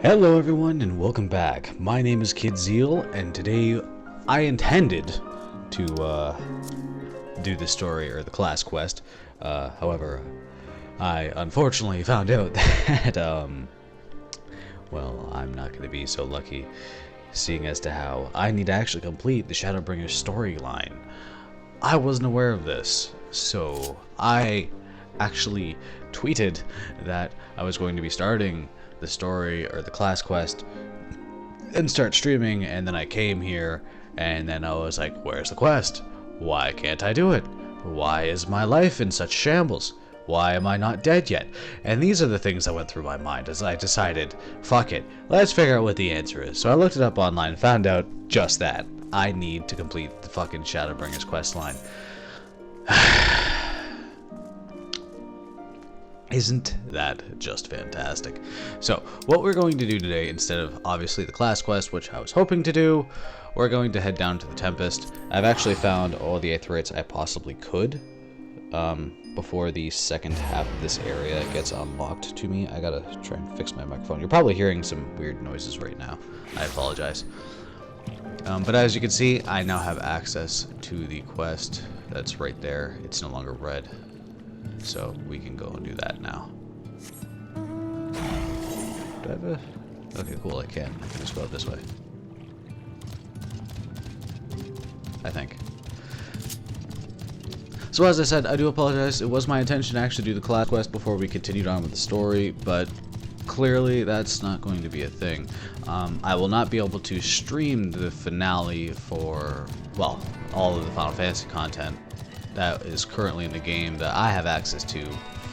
Hello everyone and welcome back. My name is Kid Zeal and today I intended to do the story or the class quest. However, I unfortunately found out that well, I'm not going to be so lucky seeing as to how I need to actually complete the Shadowbringers storyline. I wasn't aware of this, so I actually tweeted that I was going to be starting the story or the class quest and start streaming, and then I came here and then I was like, where's the quest? Why can't I do it? Why is my life in such shambles? Why am I not dead yet? And these are the things that went through my mind as I decided, fuck it, let's figure out what the answer is. So I looked it up online and found out just that. I need to complete the fucking Shadowbringers questline. Isn't that just fantastic? So, what we're going to do today, instead of obviously the class quest, which I was hoping to do, we're going to head down to the Tempest. I've actually found all the Aetherites I possibly could before the second half of this area gets unlocked to me. I gotta try and fix my microphone. You're probably hearing some weird noises right now. I apologize. But as you can see, I now have access to the quest that's right there. It's no longer red. So we can go and do that now. Do I have a... Okay, cool, I can. I can just go out this way. I think. So as I said, I do apologize. It was my intention to actually do the class quest before we continued on with the story, but clearly that's not going to be a thing. I will not be able to stream the finale for, well, all of the Final Fantasy content that is currently in the game that I have access to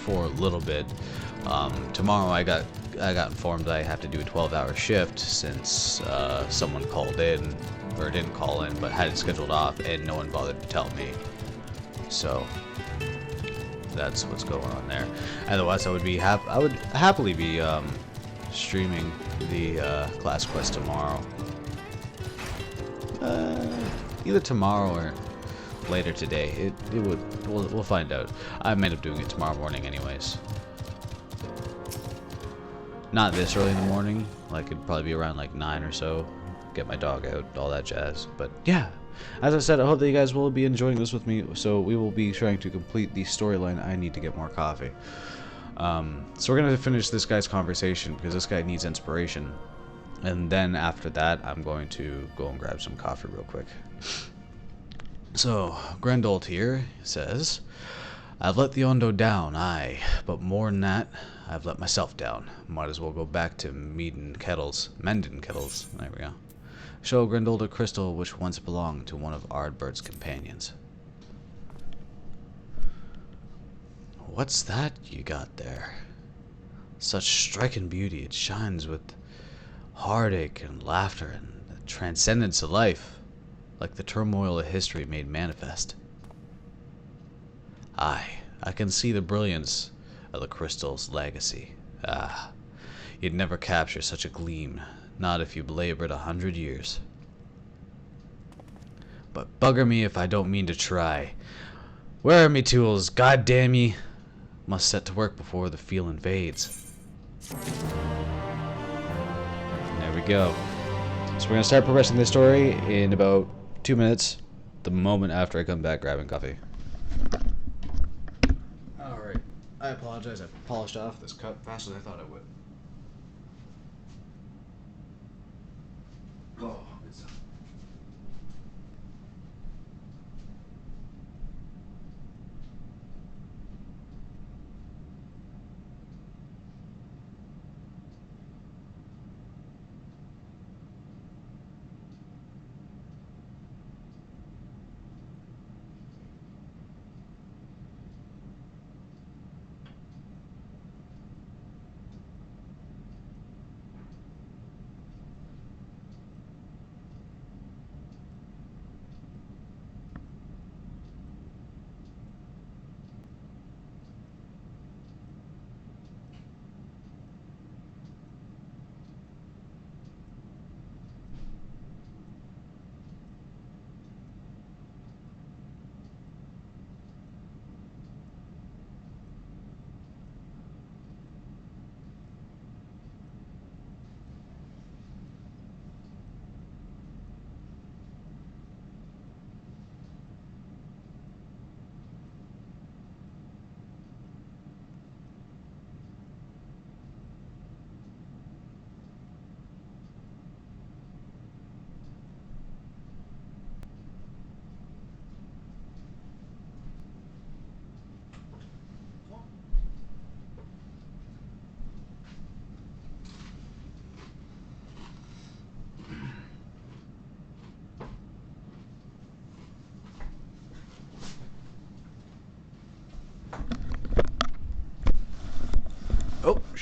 for a little bit. Tomorrow I got informed that I have to do a 12-hour shift since someone called in, or didn't call in, but had it scheduled off, and no one bothered to tell me. So that's what's going on there. Otherwise, I would happily be streaming the class quest tomorrow. Either tomorrow or later today. We'll find out. I might end up doing it tomorrow morning anyways. Not this early in the morning. Like, it'd probably be around like 9 or so. Get my dog out, all that jazz. But yeah, as I said, I hope that you guys will be enjoying this with me. So we will be trying to complete the storyline. I need to get more coffee. So we're gonna finish this guy's conversation because this guy needs inspiration. And then after that, I'm going to go and grab some coffee real quick. So, Grendold here says, I've let the Ondo down, aye, but more than that, I've let myself down. Might as well go back to mending kettles. There we go. Show Grendold a crystal which once belonged to one of Ardbert's companions. What's that you got there? Such striking beauty, it shines with heartache and laughter and the transcendence of life, like the turmoil of history made manifest. Aye, I can see the brilliance of the crystal's legacy. Ah, you'd never capture such a gleam, not if you labored 100 years. But bugger me if I don't mean to try. Where are me tools? God damn ye! Must set to work before the feeling fades. There we go. So we're going to start progressing this story in about 2 minutes, the moment after I come back grabbing coffee. Alright, I apologize, I polished off this cup faster than I thought I would. Oh, good stuff.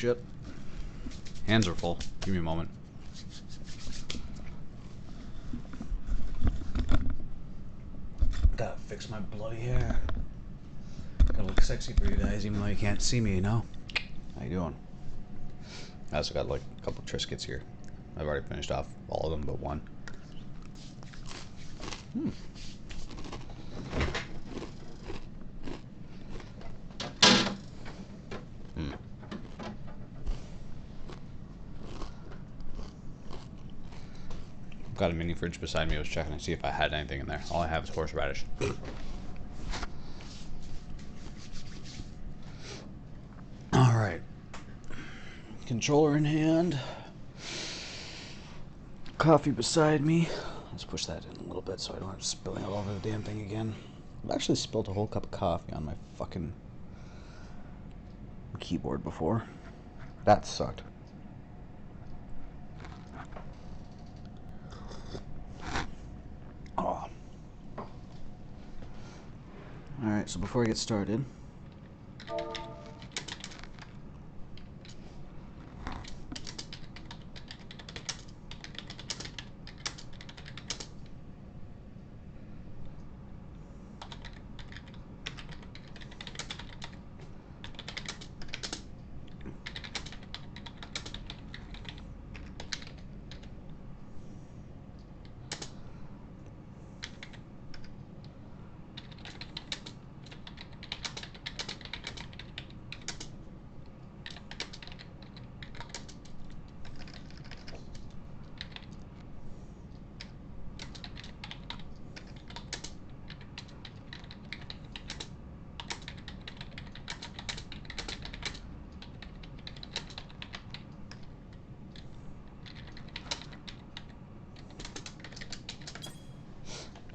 shit. Hands are full. Give me a moment. Gotta fix my bloody hair. Gotta look sexy for you guys, even though you can't see me, you know? How you doing? I also got like a couple Triscuits here. I've already finished off all of them but one. Got a mini fridge beside me. I was checking to see if I had anything in there. All I have is horseradish. Alright. Controller in hand. Coffee beside me. Let's push that in a little bit so I don't have to spilling all over the damn thing again. I've actually spilled a whole cup of coffee on my fucking keyboard before. That sucked. Oh. Alright, so before I get started,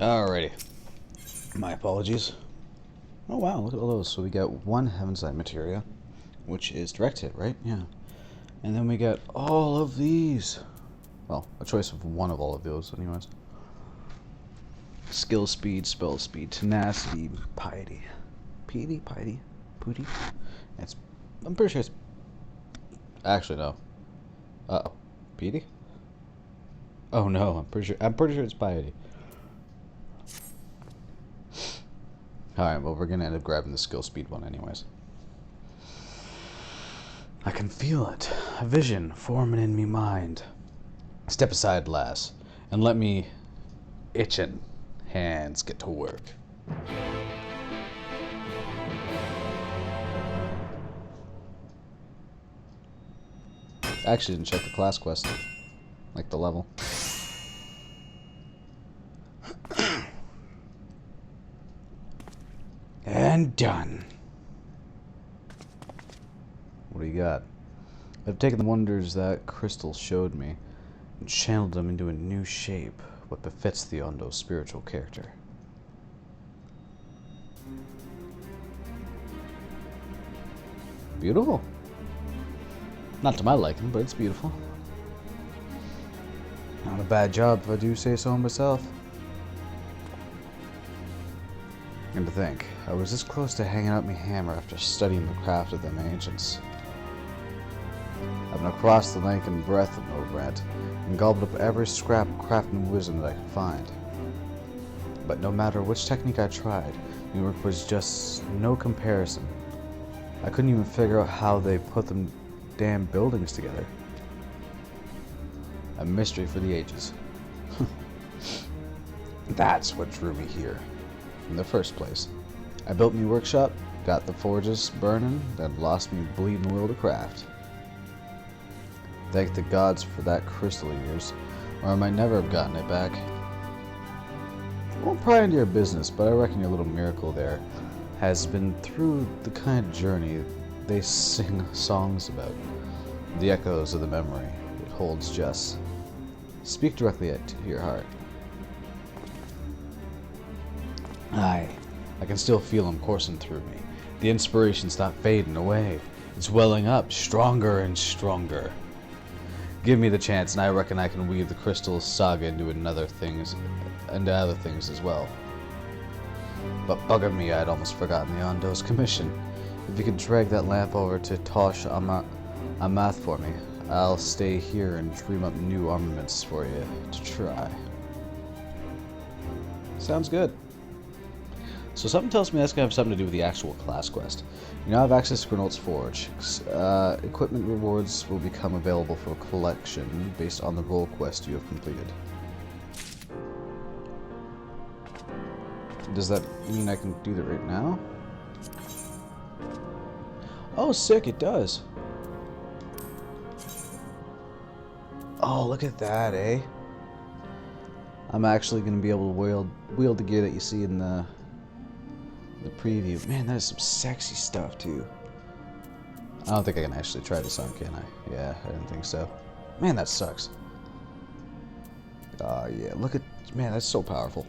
alrighty. My apologies. Oh wow, look at all those. So we got one Heavenside materia, which is direct hit, right? Yeah. And then we got all of these. Well, a choice of one of all of those, anyways. Skill speed, spell speed, tenacity, piety. Piety? Piety? Pooty? I'm pretty sure it's... Actually, no. Uh-oh. Piety? Oh no, I'm pretty sure it's piety. Alright, well, we're gonna end up grabbing the skill speed one anyways. I can feel it. A vision forming in me mind. Step aside, lass, and let me itching hands get to work. I actually didn't check the class quest. Like the level. And done. What do you got? I've taken the wonders that crystal showed me and channeled them into a new shape, what befits the Ondo's spiritual character. Beautiful. Not to my liking, but it's beautiful. Not a bad job if I do say so myself. And to think, I was this close to hanging out my hammer after studying the craft of them ancients. I've now crossed the length and breadth of Novrant, and gobbled up every scrap of craft and wisdom that I could find. But no matter which technique I tried, New York was just no comparison. I couldn't even figure out how they put them damn buildings together. A mystery for the ages. That's what drew me here. In the first place, I built me workshop, got the forges burning, then lost me bleeding will to craft. Thank the gods for that crystal of yours, or I might never have gotten it back. I won't pry into your business, but I reckon your little miracle there has been through the kind of journey they sing songs about. The echoes of the memory it holds just. Speak directly to your heart. Aye, I can still feel them coursing through me. The inspiration's not fading away. It's welling up, stronger and stronger. Give me the chance, and I reckon I can weave the crystal saga into other things as well. But bugger me, I'd almost forgotten the Ondo's commission. If you could drag that lamp over to Tosh A math for me. I'll stay here and dream up new armaments for you to try. Sounds good. So something tells me that's going to have something to do with the actual class quest. You now have access to Grenolt's Forge. Equipment rewards will become available for collection based on the role quest you have completed. Does that mean I can do that right now? Oh, sick, it does. Oh, look at that, eh? I'm actually going to be able to wield the gear that you see in the preview. Man, that is some sexy stuff, too. I don't think I can actually try this on, can I? Yeah, I didn't think so. Man, that sucks. Yeah, look at... Man, that's so powerful.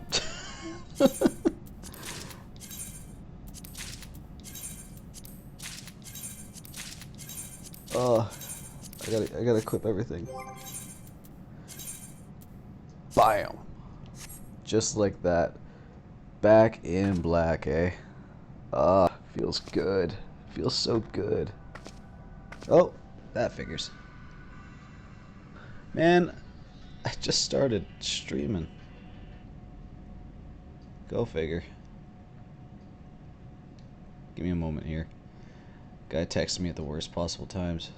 Oh, I gotta equip everything. Bam! Just like that. Back in black, eh? Ah, feels good. Feels so good. Oh, that figures. Man, I just started streaming. Go figure. Give me a moment here. Guy texted me at the worst possible times.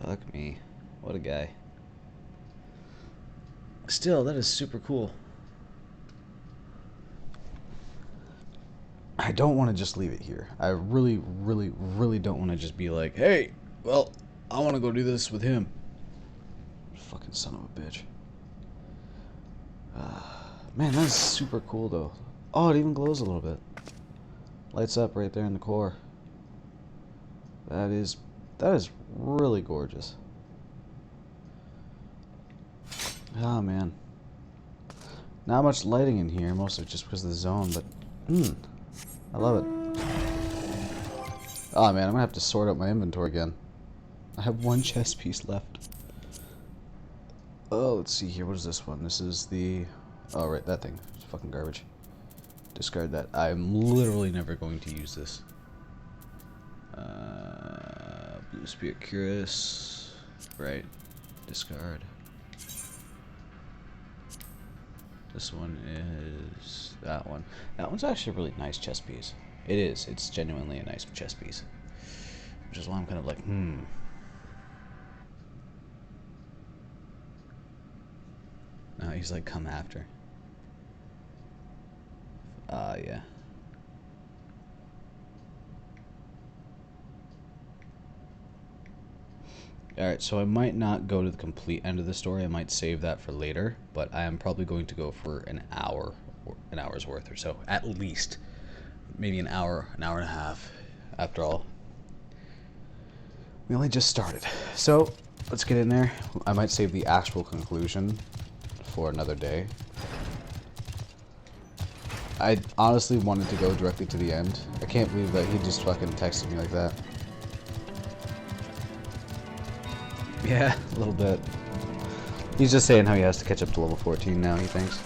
Fuck me. What a guy. Still, that is super cool. I don't want to just leave it here. I really, really, really don't want to just be like, hey, well, I want to go do this with him. Fucking son of a bitch. Man, that is super cool, though. Oh, it even glows a little bit. Lights up right there in the core. That is really gorgeous. Oh, man. Not much lighting in here, mostly just because of the zone, but I love it. Oh, man, I'm gonna have to sort out my inventory again. I have one chest piece left. Oh, let's see here. What is this one? This is the... Oh, right, that thing. It's fucking garbage. Discard that. I'm literally never going to use this. Blue Spirit Cuirass. Right. Discard. This one is that one. That one's actually a really nice chest piece. It is. It's genuinely a nice chest piece. Which is why I'm kind of like, No, he's like, come after. Yeah. Alright, so I might not go to the complete end of the story. I might save that for later, but I am probably going to go for an hour, or an hour's worth or so, at least. Maybe an hour and a half, after all. We only just started. So, let's get in there. I might save the actual conclusion for another day. I honestly wanted to go directly to the end. I can't believe that he just fucking texted me like that. Yeah, a little bit. He's just saying how he has to catch up to level 14 now, he thinks.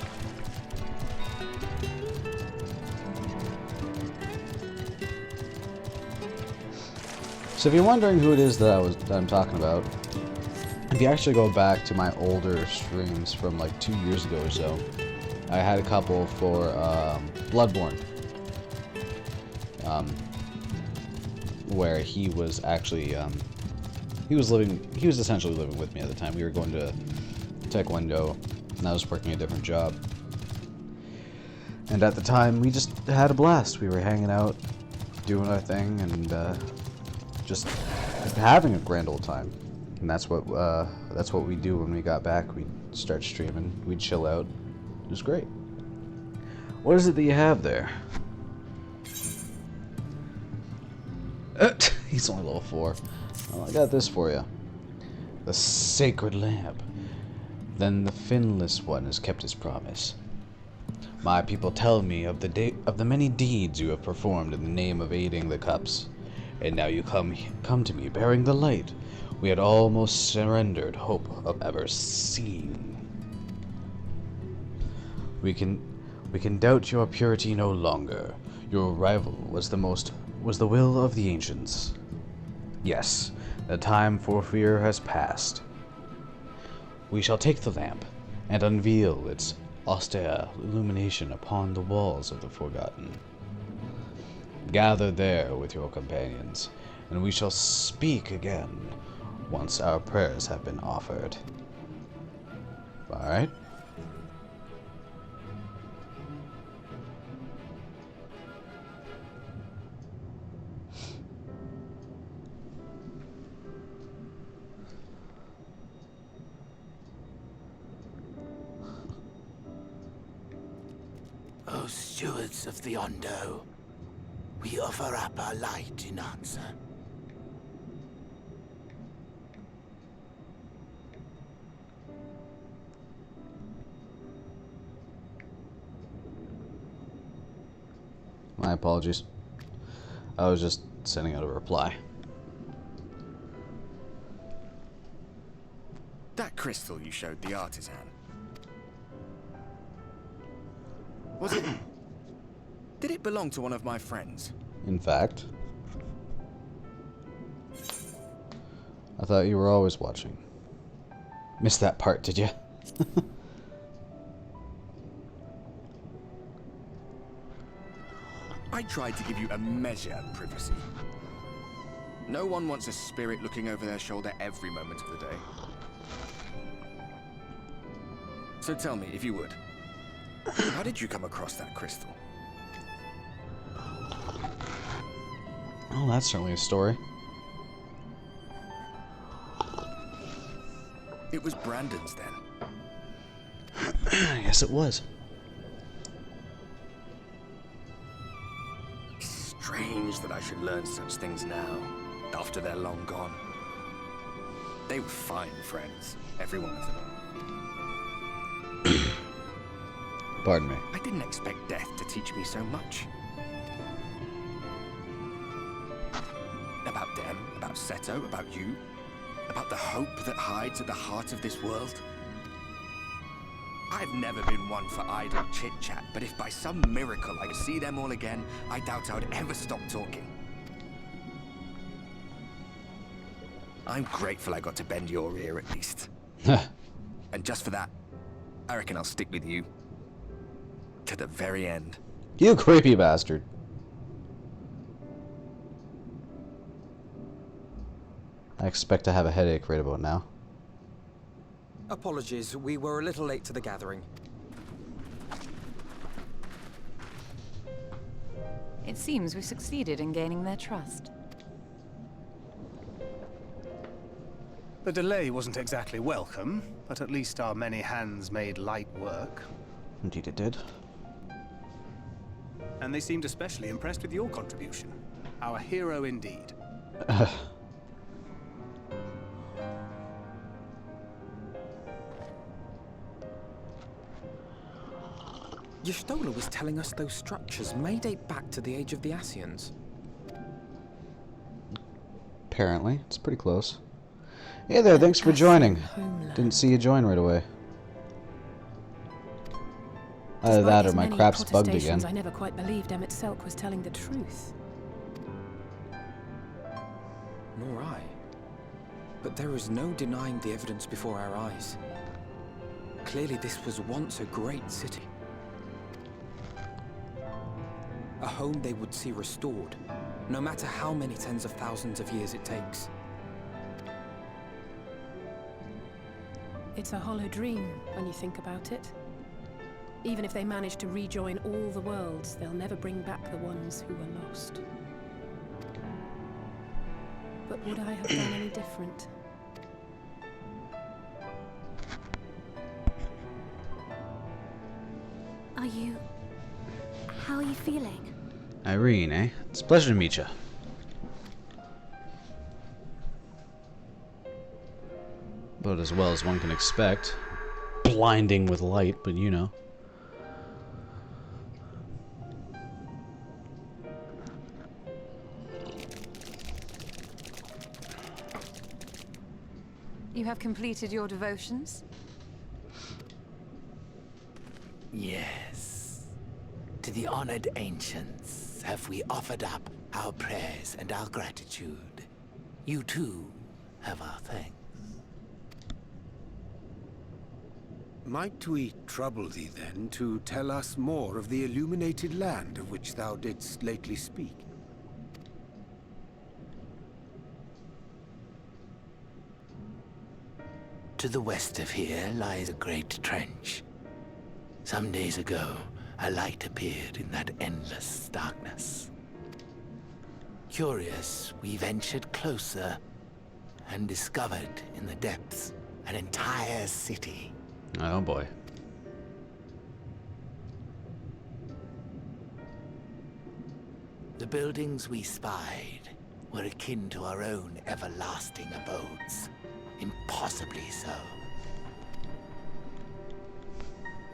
So if you're wondering who it is that I'm talking about, if you actually go back to my older streams from like 2 years ago or so, I had a couple for Bloodborne, where he was actually he was essentially living with me at the time. We were going to Taekwondo, and I was working a different job. And at the time, we just had a blast. We were hanging out, doing our thing, and just having a grand old time. And that's what we do when we got back. We'd start streaming. We'd chill out. It was great. What is it that you have there? He's only level 4. Well, I got this for you. The Sacred Lamp. Then the finless one has kept his promise. My people tell me of the many deeds you have performed in the name of aiding the cups, and now you come to me bearing the light we had almost surrendered hope of ever seeing. We can doubt your purity no longer. Your arrival was the will of the ancients. Yes, the time for fear has passed. We shall take the lamp and unveil its austere illumination upon the walls of the Forgotten. Gather there with your companions, and we shall speak again once our prayers have been offered. Alright? O stewards of the Ondo, we offer up our light in answer. My apologies. I was just sending out a reply. That crystal you showed the artisan. Was it... Did it belong to one of my friends? In fact, I thought you were always watching. Missed that part, did you? I tried to give you a measure of privacy. No one wants a spirit looking over their shoulder every moment of the day. So tell me, if you would, how did you come across that crystal? Oh, that's certainly a story. It was Brandon's then. Yes, it was. Strange that I should learn such things now, after they're long gone. They were fine friends, every one of them. Pardon me. I didn't expect death to teach me so much. About them, about Seto, about you, about the hope that hides at the heart of this world. I've never been one for idle chit-chat, but if by some miracle I could see them all again, I doubt I would ever stop talking. I'm grateful I got to bend your ear at least. And just for that, I reckon I'll stick with you. To the very end. You creepy bastard. I expect to have a headache right about now. Apologies, we were a little late to the gathering. It seems we succeeded in gaining their trust. The delay wasn't exactly welcome, but at least our many hands made light work. Indeed it did. And they seemed especially impressed with your contribution. Our hero indeed. Y'shtola was telling us those structures may date back to the age of the Ascians. Apparently. It's pretty close. Hey there, thanks for joining. Didn't see you join right away. Either that or my crap's bugged again. I never quite believed Emmett Selk was telling the truth. Nor I. But there is no denying the evidence before our eyes. Clearly this was once a great city. A home they would see restored, no matter how many tens of thousands of years it takes. It's a hollow dream when you think about it. Even if they manage to rejoin all the worlds, they'll never bring back the ones who were lost. But would I have done any different? How are you feeling? Irene, eh? It's a pleasure to meet you. About as well as one can expect. blinding with light, but you know. You have completed your devotions? Yes. To the honored ancients have we offered up our prayers and our gratitude. You too have our thanks. Might we trouble thee then to tell us more of the illuminated land of which thou didst lately speak? To the west of here lies a great trench. Some days ago, a light appeared in that endless darkness. Curious, we ventured closer and discovered in the depths an entire city. Oh boy. The buildings we spied were akin to our own everlasting abodes. Impossibly so.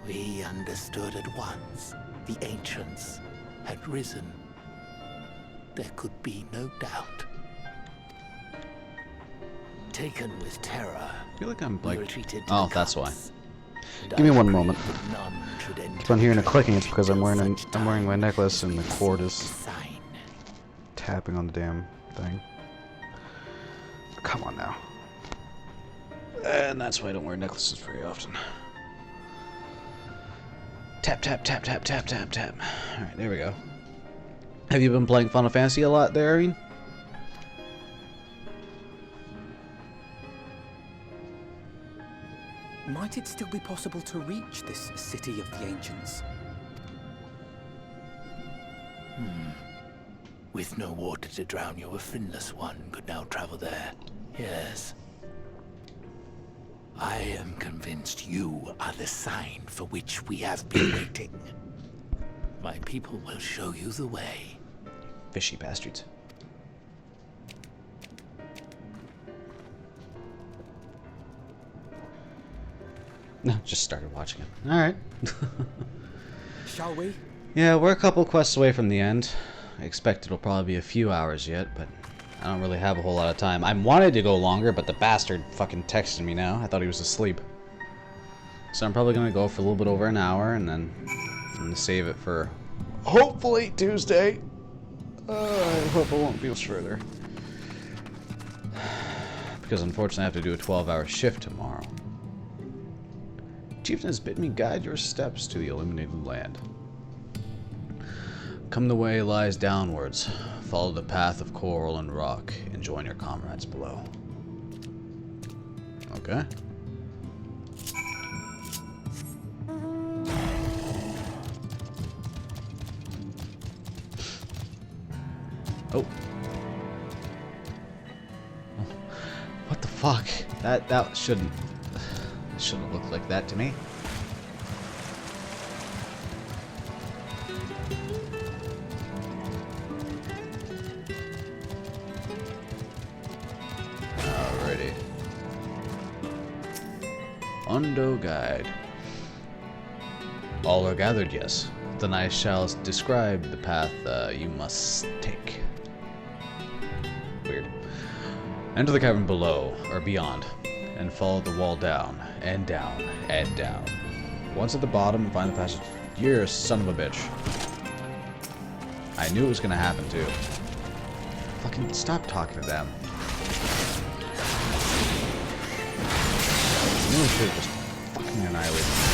We understood at once the ancients had risen. There could be no doubt. Taken with terror, I feel like I'm we like... retreated to Oh, the that's why. cups, and Give me I one decreed moment. that none should enter Keep on hearing a the clicking. It's trench because I'm till wearing such I'm wearing my time necklace as and we the cord see is sign. tapping on the damn thing. Come on now. And that's why I don't wear necklaces very often. Tap, tap, tap, tap, tap, tap, tap. Alright, there we go. Have you been playing Final Fantasy a lot there, Irene? Might it still be possible to reach this city of the ancients? With no water to drown you, a finless one could now travel there. Yes. I am convinced you are the sign for which we have been waiting. My people will show you the way. Fishy bastards. No, just started watching it. Alright. Shall we? Yeah, we're a couple quests away from the end. I expect it'll probably be a few hours yet, but I don't really have a whole lot of time. I wanted to go longer, but the bastard fucking texted me now. I thought he was asleep. So I'm probably gonna go for a little bit over an hour, and then I'm gonna save it for hopefully Tuesday. I hope it won't be much further. Because unfortunately I have to do a 12-hour shift tomorrow. Chieftain has bid me guide your steps to the illuminated land. Come the way lies downwards. Follow the path of coral and rock, and join your comrades below. Okay. Oh. What the fuck? That shouldn't look like that to me. Alrighty. Undo guide. All are gathered, yes. Then I shall describe the path you must take. Weird. Enter the cavern below, or beyond, and follow the wall down, and down, and down. Once at the bottom, find the passage. You're a son of a bitch. I knew it was gonna happen, too. Fucking stop talking to them. I knew I should have just fucking annihilated them.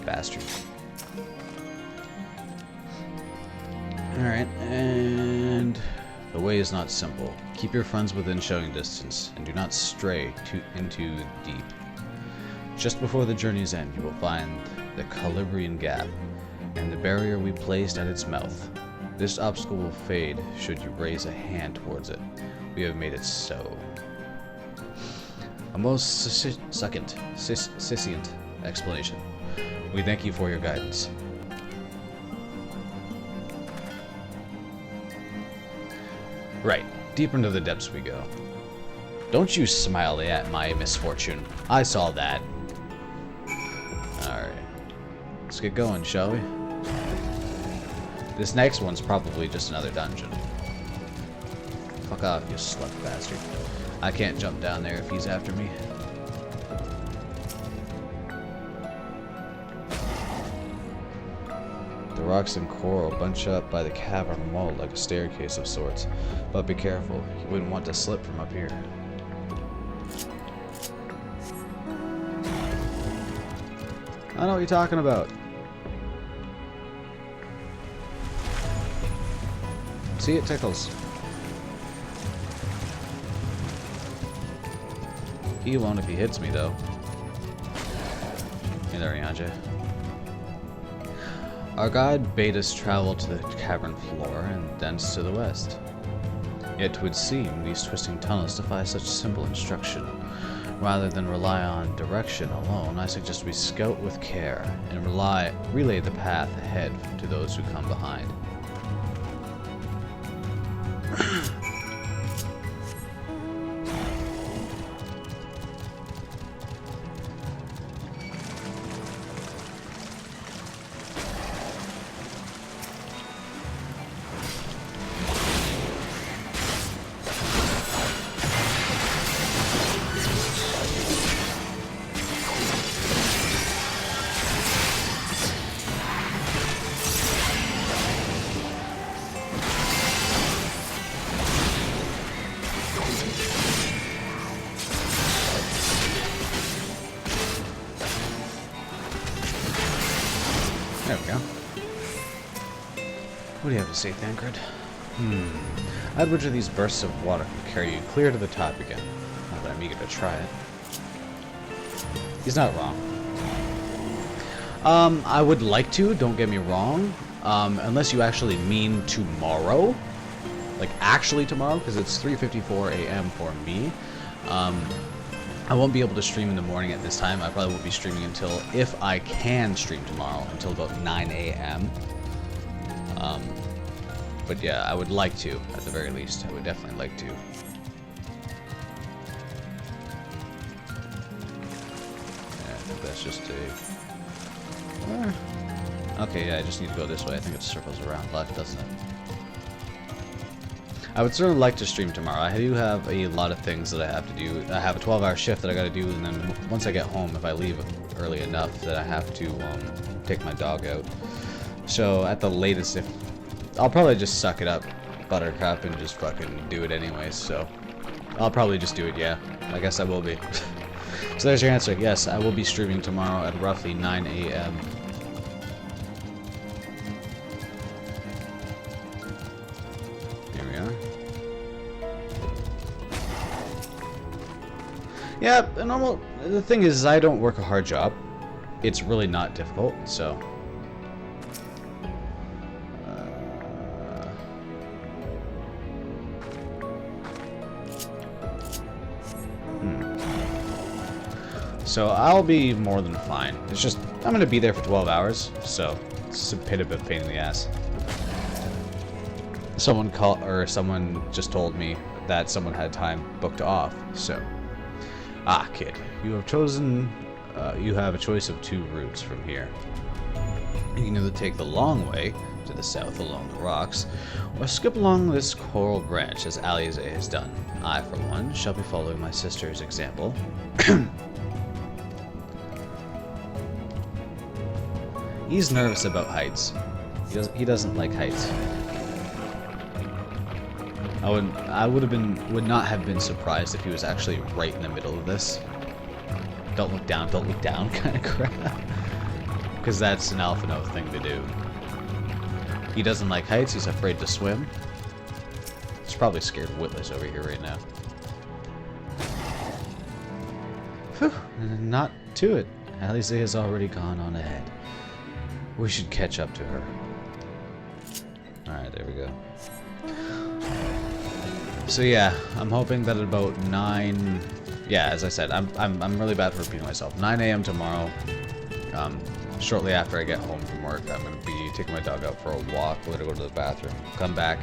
Bastard. Alright, and the way is not simple. Keep your friends within showing distance, and do not stray into the deep. Just before the journey's end, you will find the Calibrian Gap, and the barrier we placed at its mouth. This obstacle will fade should you raise a hand towards it. We have made it so. A most succinct explanation. We thank you for your guidance. Right, deeper into the depths we go. Don't you smile at my misfortune. I saw that. Alright. Let's get going, shall we? This next one's probably just another dungeon. Fuck off, you slut bastard. I can't jump down there if he's after me. The rocks and coral bunch up by the cavern wall like a staircase of sorts. But be careful, you wouldn't want to slip from up here. I know what you're talking about. See, it tickles. He won't if he hits me, though. Hey there, Yanja. Our guide bade us travel to the cavern floor and thence to the west. Yet 'twould seem these twisting tunnels defy such simple instruction. Rather than rely on direction alone, I suggest we scout with care and relay the path ahead to those who come behind. There we go. What do you have to say, Thancred? I'd wager these bursts of water can carry you clear to the top again. Not that I'm eager to try it. He's not wrong. I would like to, don't get me wrong. Unless you actually mean tomorrow. Like, actually tomorrow, because it's 3:54 a.m. for me. I won't be able to stream in the morning at this time. I probably won't be streaming until, if I can stream tomorrow, until about 9 a.m. But yeah, I would like to, at the very least. I would definitely like to. Yeah, I think that's just a... Okay, yeah, I just need to go this way. I think it circles around left, doesn't it? I would certainly like to stream tomorrow. I do have a lot of things that I have to do. I have a 12-hour shift that I gotta do, and then once I get home, if I leave early enough, that I have to take my dog out. So at the latest, if I'll probably just suck it up, Buttercup, and just fucking do it anyways. So I'll probably just do it. Yeah, I guess I will be. So there's your answer. Yes, I will be streaming tomorrow at roughly 9 a.m. Yeah, the thing is, I don't work a hard job. It's really not difficult, so. So I'll be more than fine. It's just, I'm gonna be there for 12 hours, so it's a bit of a pain in the ass. Someone just told me that someone had time booked off, so. Ah, kid, you have a choice of two routes from here. You can either take the long way to the south along the rocks, or skip along this coral branch as Alize has done. I, for one, shall be following my sister's example. He's nervous about heights. He doesn't like heights. I would not have been surprised if he was actually right in the middle of this. Don't look down kind of crap. Because that's an Alpha No thing to do. He doesn't like heights, he's afraid to swim. He's probably scared witless over here right now. Whew, not to it. Alize has already gone on ahead. We should catch up to her. Alright, there we go. So yeah, I'm hoping that at about 9 yeah, as I said, I'm really bad for repeating myself. 9 a.m. tomorrow. Shortly after I get home from work, I'm gonna be taking my dog out for a walk. We're gonna go to the bathroom, come back,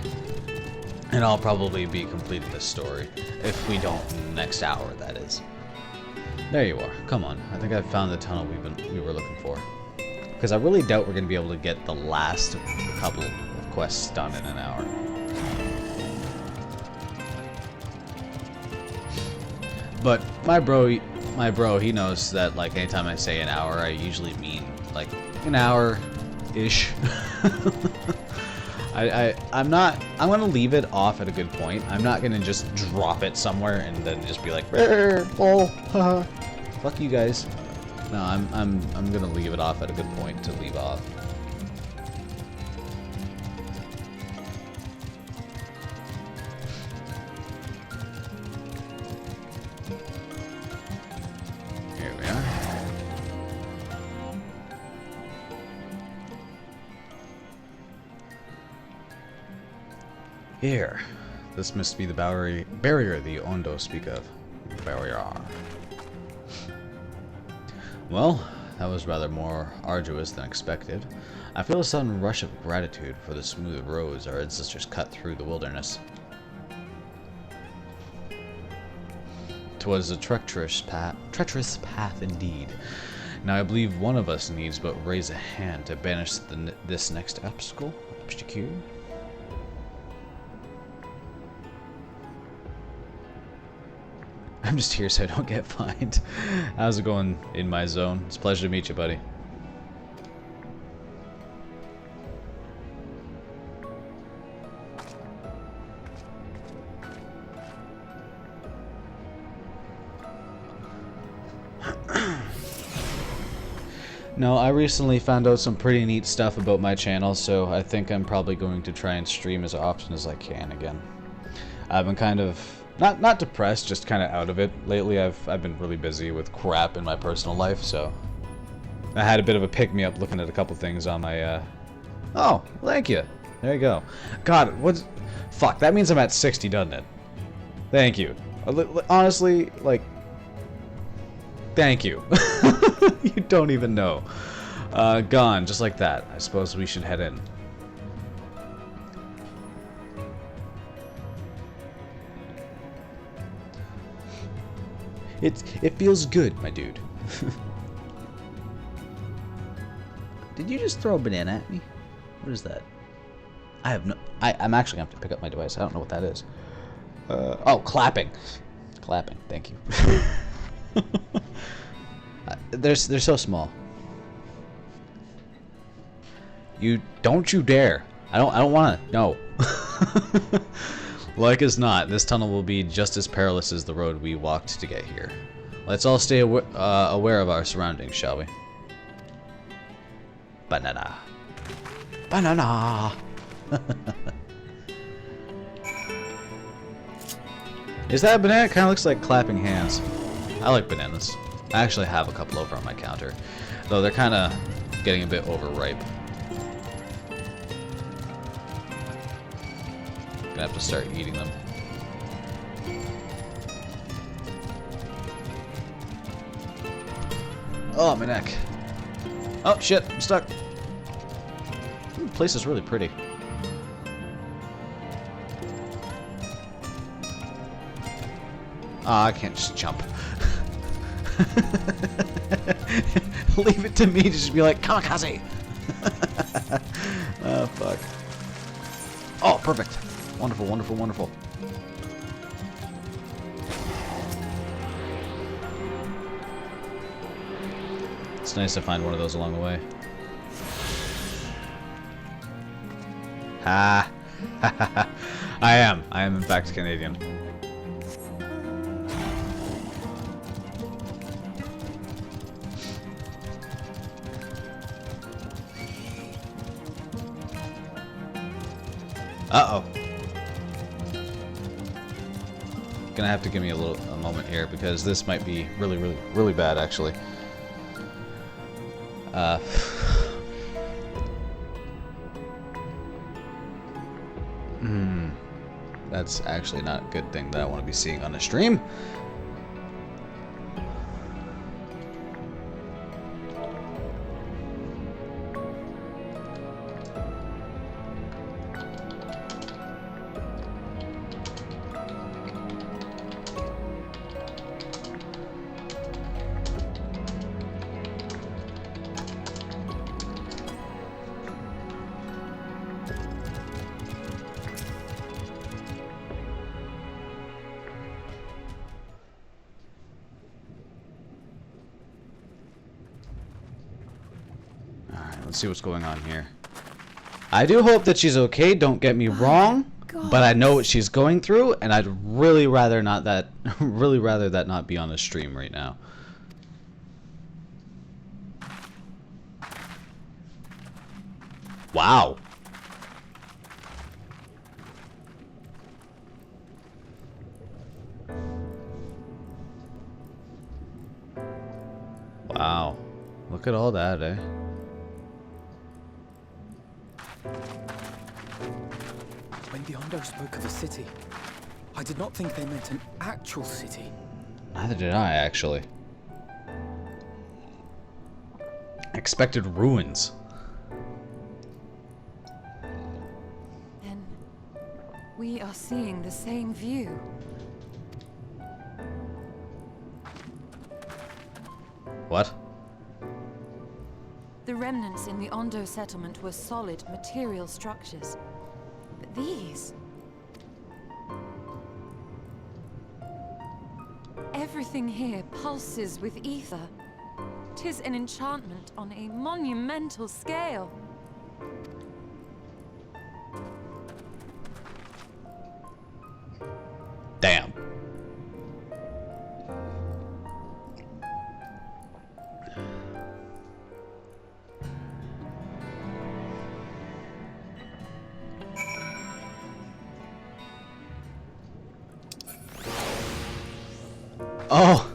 and I'll probably be completing this story. If we don't, in the next hour, that is. There you are. Come on. I think I've found the tunnel we were looking for. Because I really doubt we're gonna be able to get the last couple of quests done in an hour. But my bro, he knows that, like, anytime I say an hour, I usually mean like an hour-ish. I'm gonna leave it off at a good point. I'm not gonna just drop it somewhere and then just be like, oh, haha, fuck you guys. No, I'm gonna leave it off at a good point to leave off. Here we are. Here. This must be the barrier the Ondo speak of. Barrier. Well, that was rather more arduous than expected. I feel a sudden rush of gratitude for the smooth roads our ancestors cut through the wilderness. 'Twas a treacherous path indeed. Now I believe one of us needs but raise a hand to banish this next obstacle. I'm just here so I don't get fined. How's it going in my zone? It's a pleasure to meet you, buddy. No, I recently found out some pretty neat stuff about my channel, so I think I'm probably going to try and stream as often as I can again. I've been kind of not depressed, just kind of out of it. Lately, I've been really busy with crap in my personal life, so I had a bit of a pick-me-up looking at a couple things on my, Oh, thank you. There you go. God, what's... Fuck, that means I'm at 60, doesn't it? Thank you. Honestly, like... Thank you. You don't even know. Gone, just like that. I suppose we should head in. It feels good, my dude. Did you just throw a banana at me? What is that? I have no... I'm actually going to have to pick up my device. I don't know what that is. Oh, clapping. Clapping, thank you. They're so small. Don't you dare. I don't want to. No. Like as not, this tunnel will be just as perilous as the road we walked to get here. Let's all stay aware of our surroundings, shall we? Banana. Banana. Is that a banana? It kind of looks like clapping hands. I like bananas. I actually have a couple over on my counter, though they're kind of getting a bit overripe. Gonna have to start eating them. Oh, my neck. Oh, shit, I'm stuck. Ooh, the place is really pretty. Ah, I can't just jump. Leave it to me to just be like, kamikaze! Oh, fuck. Oh, perfect. Wonderful, wonderful, wonderful. It's nice to find one of those along the way. Ha! I am in fact Canadian. Uh-oh. Gonna have to give me a moment here because this might be really bad actually. That's actually not a good thing that I want to be seeing on the stream. let's see what's going on here. I do hope that she's okay, don't get me wrong, but I know what she's going through, and I'd really rather not that not be on the stream right now. Wow. Wow. Look at all that, eh? When the Ondo spoke of a city, I did not think they meant an actual city. Neither did I, actually. Expected ruins. Then we are seeing the same view. What? The remnants in the Ondo settlement were solid material structures. But these... everything here pulses with ether. 'Tis an enchantment on a monumental scale. Damn. Oh.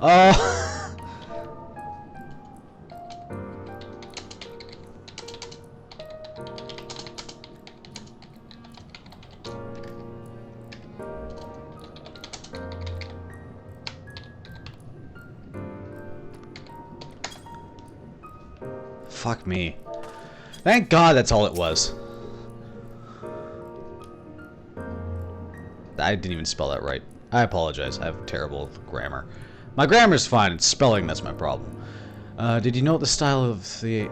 Oh. Fuck me. Thank God that's all it was. I didn't even spell that right. I apologize. I have terrible grammar. My grammar's fine. It's spelling that's my problem. Did you note the style of the...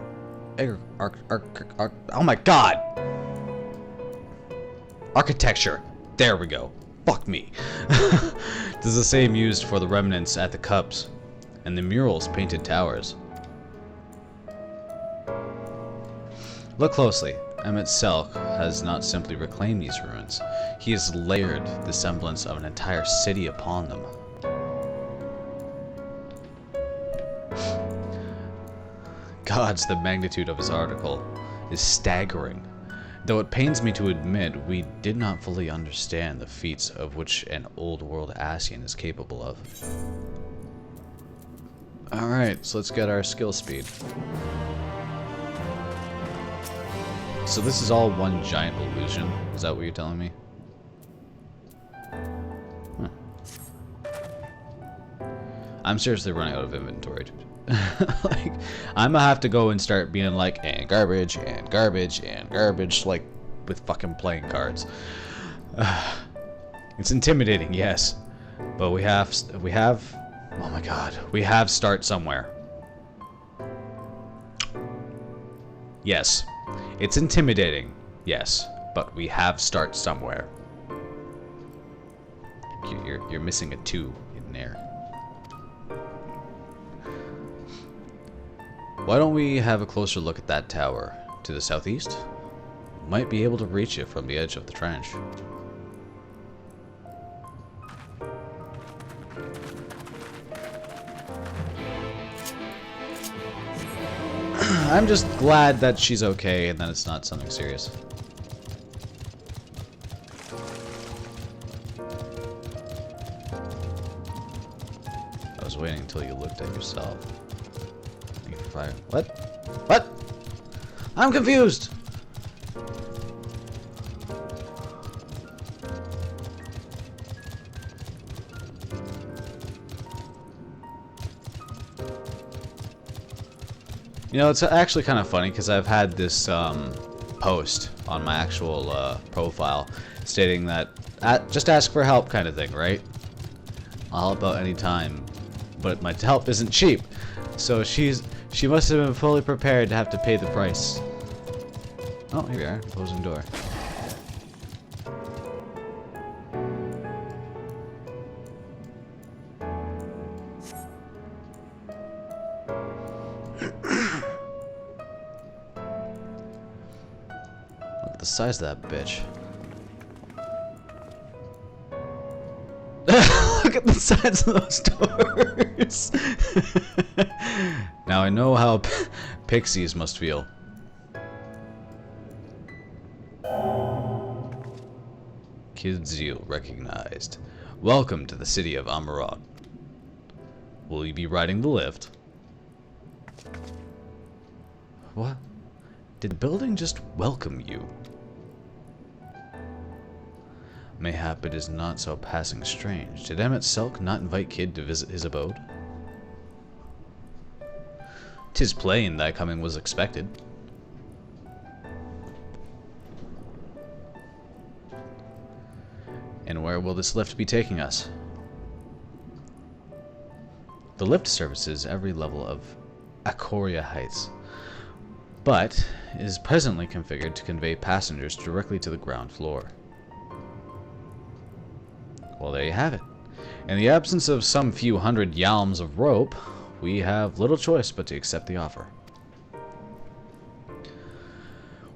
oh my God! Architecture. There we go. Fuck me. This is the same used for the remnants at the cups and the murals painted towers. Look closely. Emmett Selk has not simply reclaimed these ruins. He has layered the semblance of an entire city upon them. Gods, the magnitude of his article is staggering. Though it pains me to admit, we did not fully understand the feats of which an old-world Ascian is capable of. Alright, so let's get our skill speed. So this is all one giant illusion? Is that what you're telling me? Huh. I'm seriously running out of inventory, dude. Like, I'm gonna have to go and start being like, and garbage, and garbage, and garbage, like, with fucking playing cards. It's intimidating, yes. But we have, oh my God, we have start somewhere. Yes. It's intimidating, yes, but we have start somewhere. You're missing a 2 in there. Why don't we have a closer look at that tower to the southeast? Might be able to reach it from the edge of the trench. I'm just glad that she's okay and that it's not something serious. I was waiting until you looked at yourself. What? What? I'm confused! You know, it's actually kind of funny because I've had this post on my actual profile stating that just ask for help kind of thing, right? I'll help out any time, but my help isn't cheap. So she must have been fully prepared to have to pay the price. Oh, here we are, closing door. at the size of that bitch. Look at the size of those doors. Now I know how pixies must feel. Kid Zeal recognized. Welcome to the city of Amarat. Will you be riding the lift? What? Did the building just welcome you? Mayhap it is not so passing strange. Did Emmett Selk not invite Kid to visit his abode? 'Tis plain thy coming was expected. And where will this lift be taking us? The lift services every level of Akoria Heights, but is presently configured to convey passengers directly to the ground floor. Well, there you have it. In the absence of some few hundred yalms of rope, we have little choice but to accept the offer.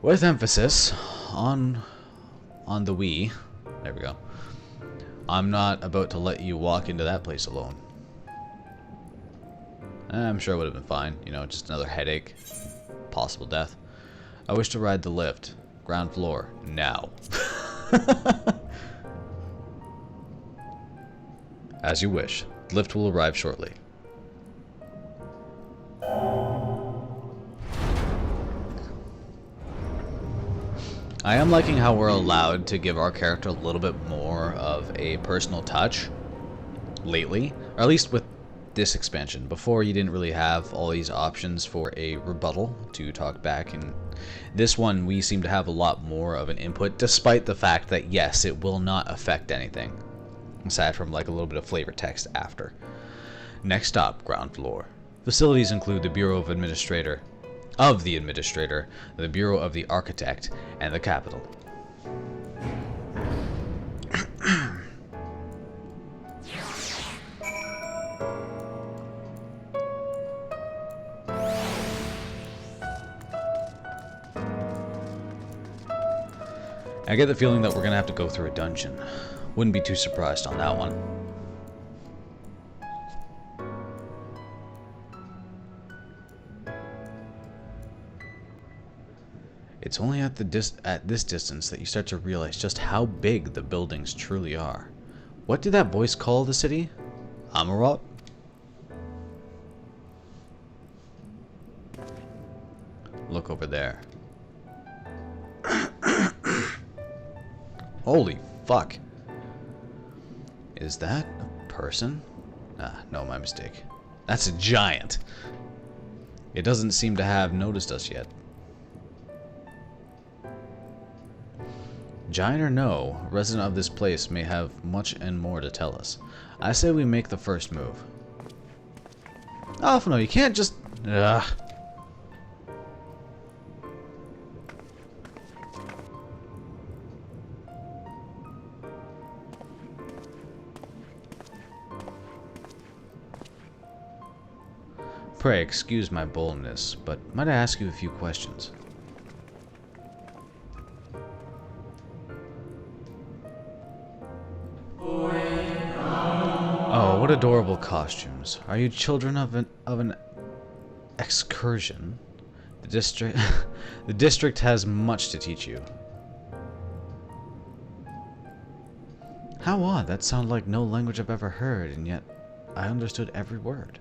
With emphasis on the we. There we go. I'm not about to let you walk into that place alone. I'm sure it would have been fine. You know, just another headache. Possible death. I wish to ride the lift. Ground floor. Now. As you wish. The lift will arrive shortly. I am liking how we're allowed to give our character a little bit more of a personal touch lately, or at least with this expansion. Before, you didn't really have all these options for a rebuttal to talk back, and this one we seem to have a lot more of an input, despite the fact that yes, it will not affect anything aside from like a little bit of flavor text after. Next stop, ground floor. Facilities include the Bureau of the Administrator, the Bureau of the Architect, and the Capital. I get the feeling that we're gonna have to go through a dungeon. Wouldn't be too surprised on that one. It's only at this distance that you start to realize just how big the buildings truly are. What did that voice call the city? Amarat? Look over there. Holy fuck. Is that a person? Ah, no, my mistake. That's a giant. It doesn't seem to have noticed us yet. Giant or no, a resident of this place may have much and more to tell us. I say we make the first move. Oh, no, you can't just... Ugh. Pray, excuse my boldness, but might I ask you a few questions? Oh, what adorable costumes. Are you children of an excursion? The district has much to teach you. How odd, that sounded like no language I've ever heard, and yet I understood every word.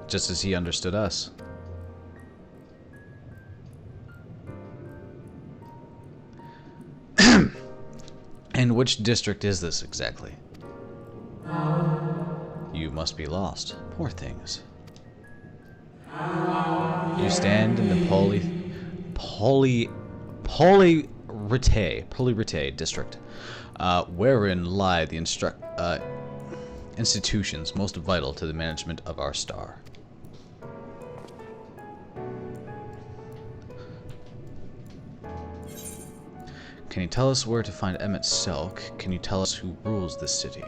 Just as he understood us. And which district is this exactly? You must be lost. Poor things. You stand in the Polyrite district, wherein lie the institutions most vital to the management of our star. Can you tell us where to find Emmett Selk? Can you tell us who rules this city?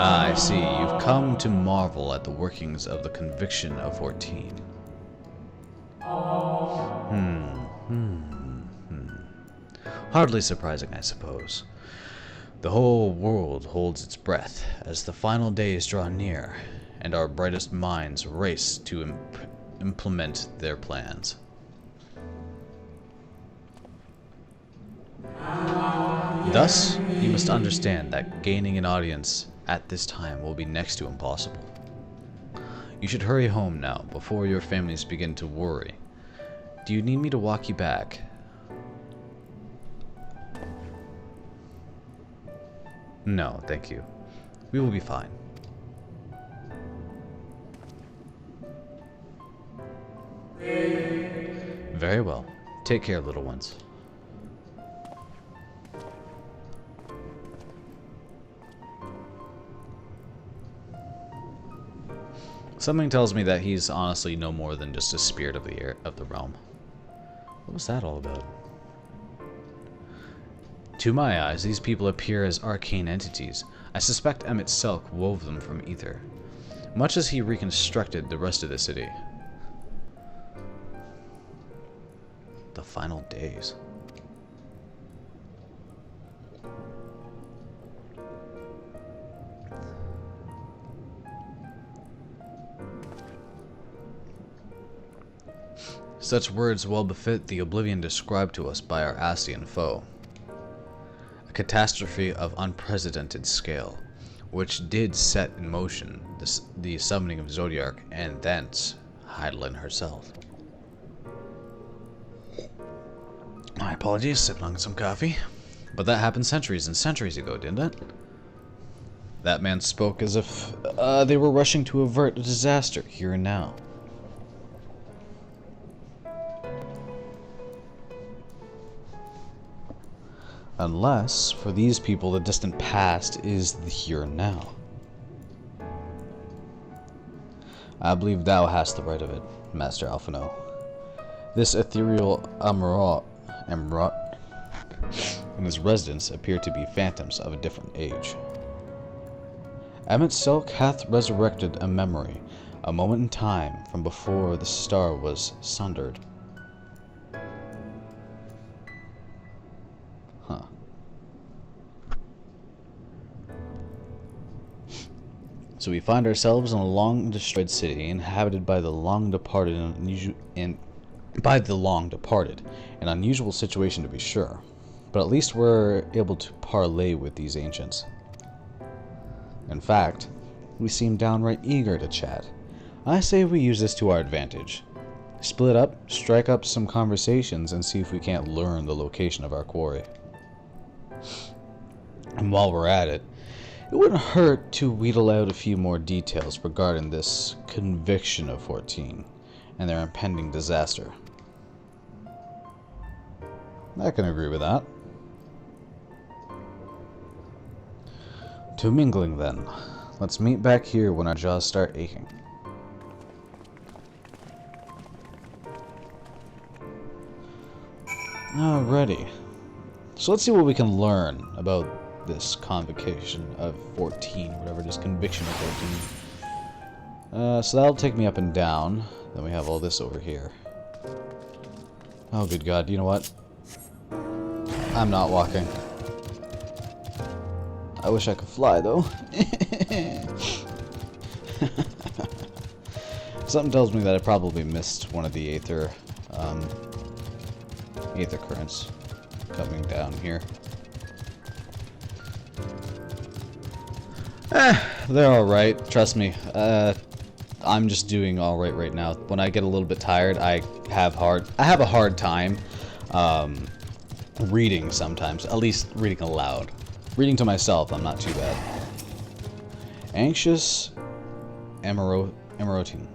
Ah, I I see. You've come to marvel at the workings of the conviction of 14. Hardly surprising, I suppose. The whole world holds its breath as the final days draw near, and our brightest minds race to implement their plans. Thus, you must understand that gaining an audience at this time will be next to impossible. You should hurry home now, before your families begin to worry. Do you need me to walk you back? No, thank you. We will be fine. Very well. Take care, little ones. Something tells me that he's honestly no more than just a spirit of the realm. What was that all about? To my eyes, these people appear as arcane entities. I suspect Emmett Selk wove them from ether, much as he reconstructed the rest of the city. The final days. Such words well befit the oblivion described to us by our Ascian foe. A catastrophe of unprecedented scale, which did set in motion the summoning of Zodiark and thence Heidelin herself. My apologies, sipping on some coffee. But that happened centuries and centuries ago, didn't it? That man spoke as if they were rushing to avert a disaster here and now. Unless, for these people, the distant past is the here and now. I believe thou hast the right of it, Master Alphino. This ethereal Amarat and his residents appear to be phantoms of a different age. Emmett Selk hath resurrected a memory, a moment in time from before the star was sundered. Huh. So we find ourselves in a long-destroyed city, inhabited by the long-departed an unusual situation to be sure. But at least we're able to parley with these ancients. In fact, we seem downright eager to chat. I say we use this to our advantage. Split up, strike up some conversations, and see if we can't learn the location of our quarry. And while we're at it, it wouldn't hurt to wheedle out a few more details regarding this conviction of 14 and their impending disaster. I can agree with that. To mingling then. Let's meet back here when our jaws start aching. Alrighty. So let's see what we can learn about this convocation of 14, whatever it is, conviction of 14. So that'll take me up and down. Then we have all this over here. Oh, good God. You know what? I'm not walking. I wish I could fly, though. Something tells me that I probably missed one of the aether currents coming down here. They're alright, trust me. I'm just doing alright right now. When I get a little bit tired, I have a hard time reading sometimes, at least reading aloud. Reading to myself, I'm not too bad. Anxious Emeroting.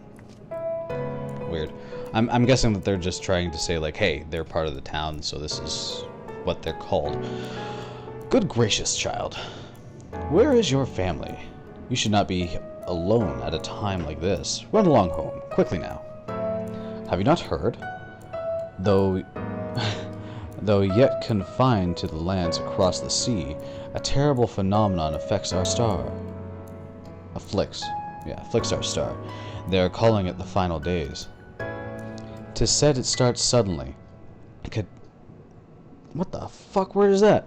Weird. I'm guessing that they're just trying to say, like, hey, they're part of the town, so this is what they're called. Good gracious, child. Where is your family? You should not be alone at a time like this. Run along home, quickly now. Have you not heard? Though yet confined to the lands across the sea, a terrible phenomenon affects our star. Flixar star. They are calling it the final days. 'Tis said it starts suddenly. What the fuck? Where is that?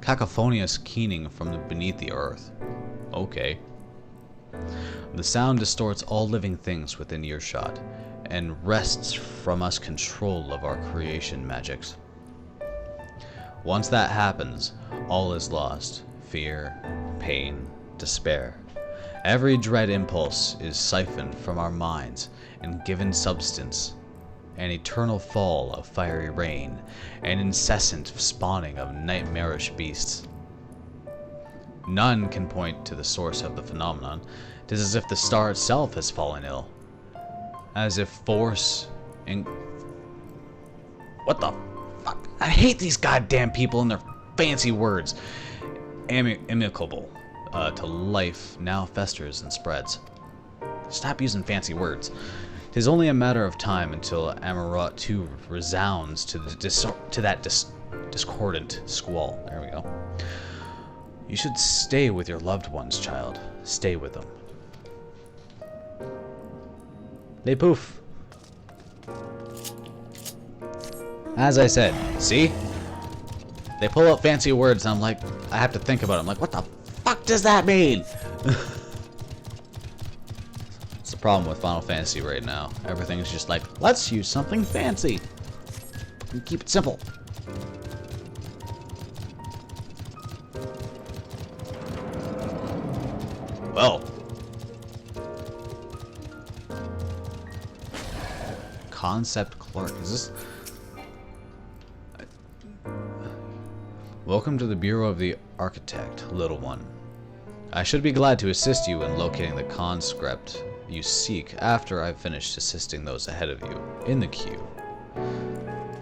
Cacophonious keening from beneath the earth. Okay. The sound distorts all living things within earshot, and wrests from us control of our creation magics. Once that happens, all is lost. Fear, pain, despair. Every dread impulse is siphoned from our minds and given substance. An eternal fall of fiery rain, an incessant spawning of nightmarish beasts. None can point to the source of the phenomenon. 'Tis as if the star itself has fallen ill. As if force and... What the fuck? I hate these goddamn people and their fancy words. Amicable to life now festers and spreads. Stop using fancy words. 'Tis only a matter of time until Amarot too resounds to that discordant squall. There we go. You should stay with your loved ones, child. Stay with them. They poof. As I said, see? They pull out fancy words and I'm like, I have to think about it. I'm like, what the fuck does that mean? It's the problem with Final Fantasy right now. Everything's just like, let's use something fancy. And keep it simple. Well. Concept clerk. Is this... Welcome to the Bureau of the Architect, little one. I should be glad to assist you in locating the conscript you seek after I've finished assisting those ahead of you in the queue.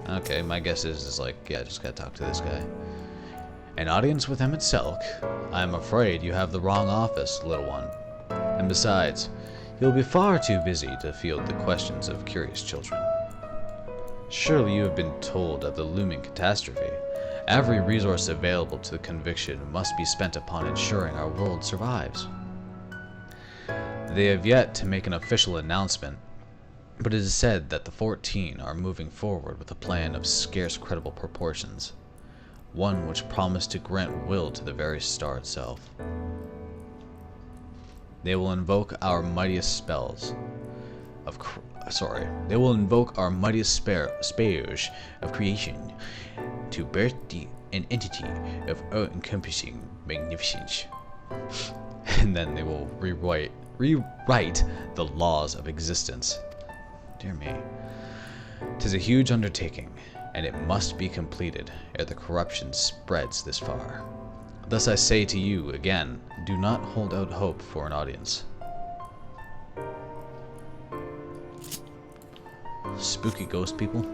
Okay, my guess is like, yeah, just gotta talk to this guy. An audience with Emmett Selk? I'm afraid you have the wrong office, little one. And besides, you'll be far too busy to field the questions of curious children. Surely you have been told of the looming catastrophe. Every resource available to the conviction must be spent upon ensuring our world survives. They have yet to make an official announcement, but it is said that the 14 are moving forward with a plan of scarce credible proportions, one which promised to grant will to the very star itself. They will invoke our mightiest spells of they will invoke our mightiest spells of creation to birth an entity of all-encompassing magnificence. And then they will rewrite the laws of existence. Dear me. 'Tis a huge undertaking, and it must be completed ere the corruption spreads this far. Thus I say to you again, do not hold out hope for an audience. Spooky ghost people.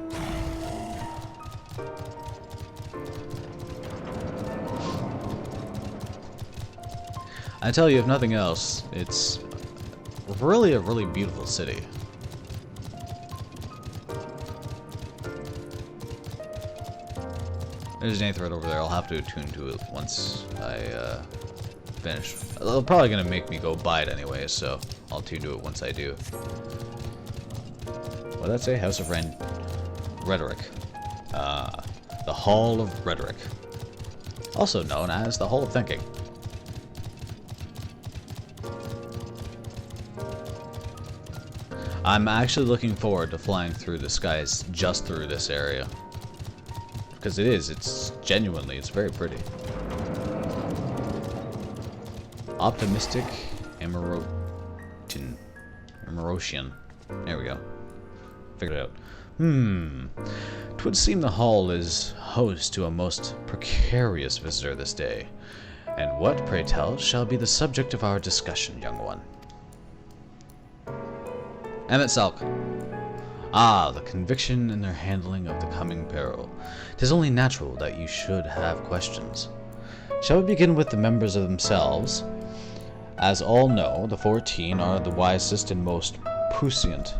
I tell you, if nothing else, it's really a really beautiful city. There's an Aether right over there. I'll have to attune to it once I finish. They're probably gonna make me go buy it anyway, so I'll attune to it once I do. What did that say? House of Rhetoric. The Hall of Rhetoric. Also known as the Hall of Thinking. I'm actually looking forward to flying through the skies just through this area. Because it's genuinely, it's very pretty. Optimistic Emerocian. There we go. Figured it out. 'Twould seem the hall is host to a most precarious visitor this day. And what, pray tell, shall be the subject of our discussion, young one? Emmett Selk. Ah, the conviction in their handling of the coming peril. 'Tis only natural that you should have questions. Shall we begin with the members of themselves? As all know, the 14 are the wisest and most prescient.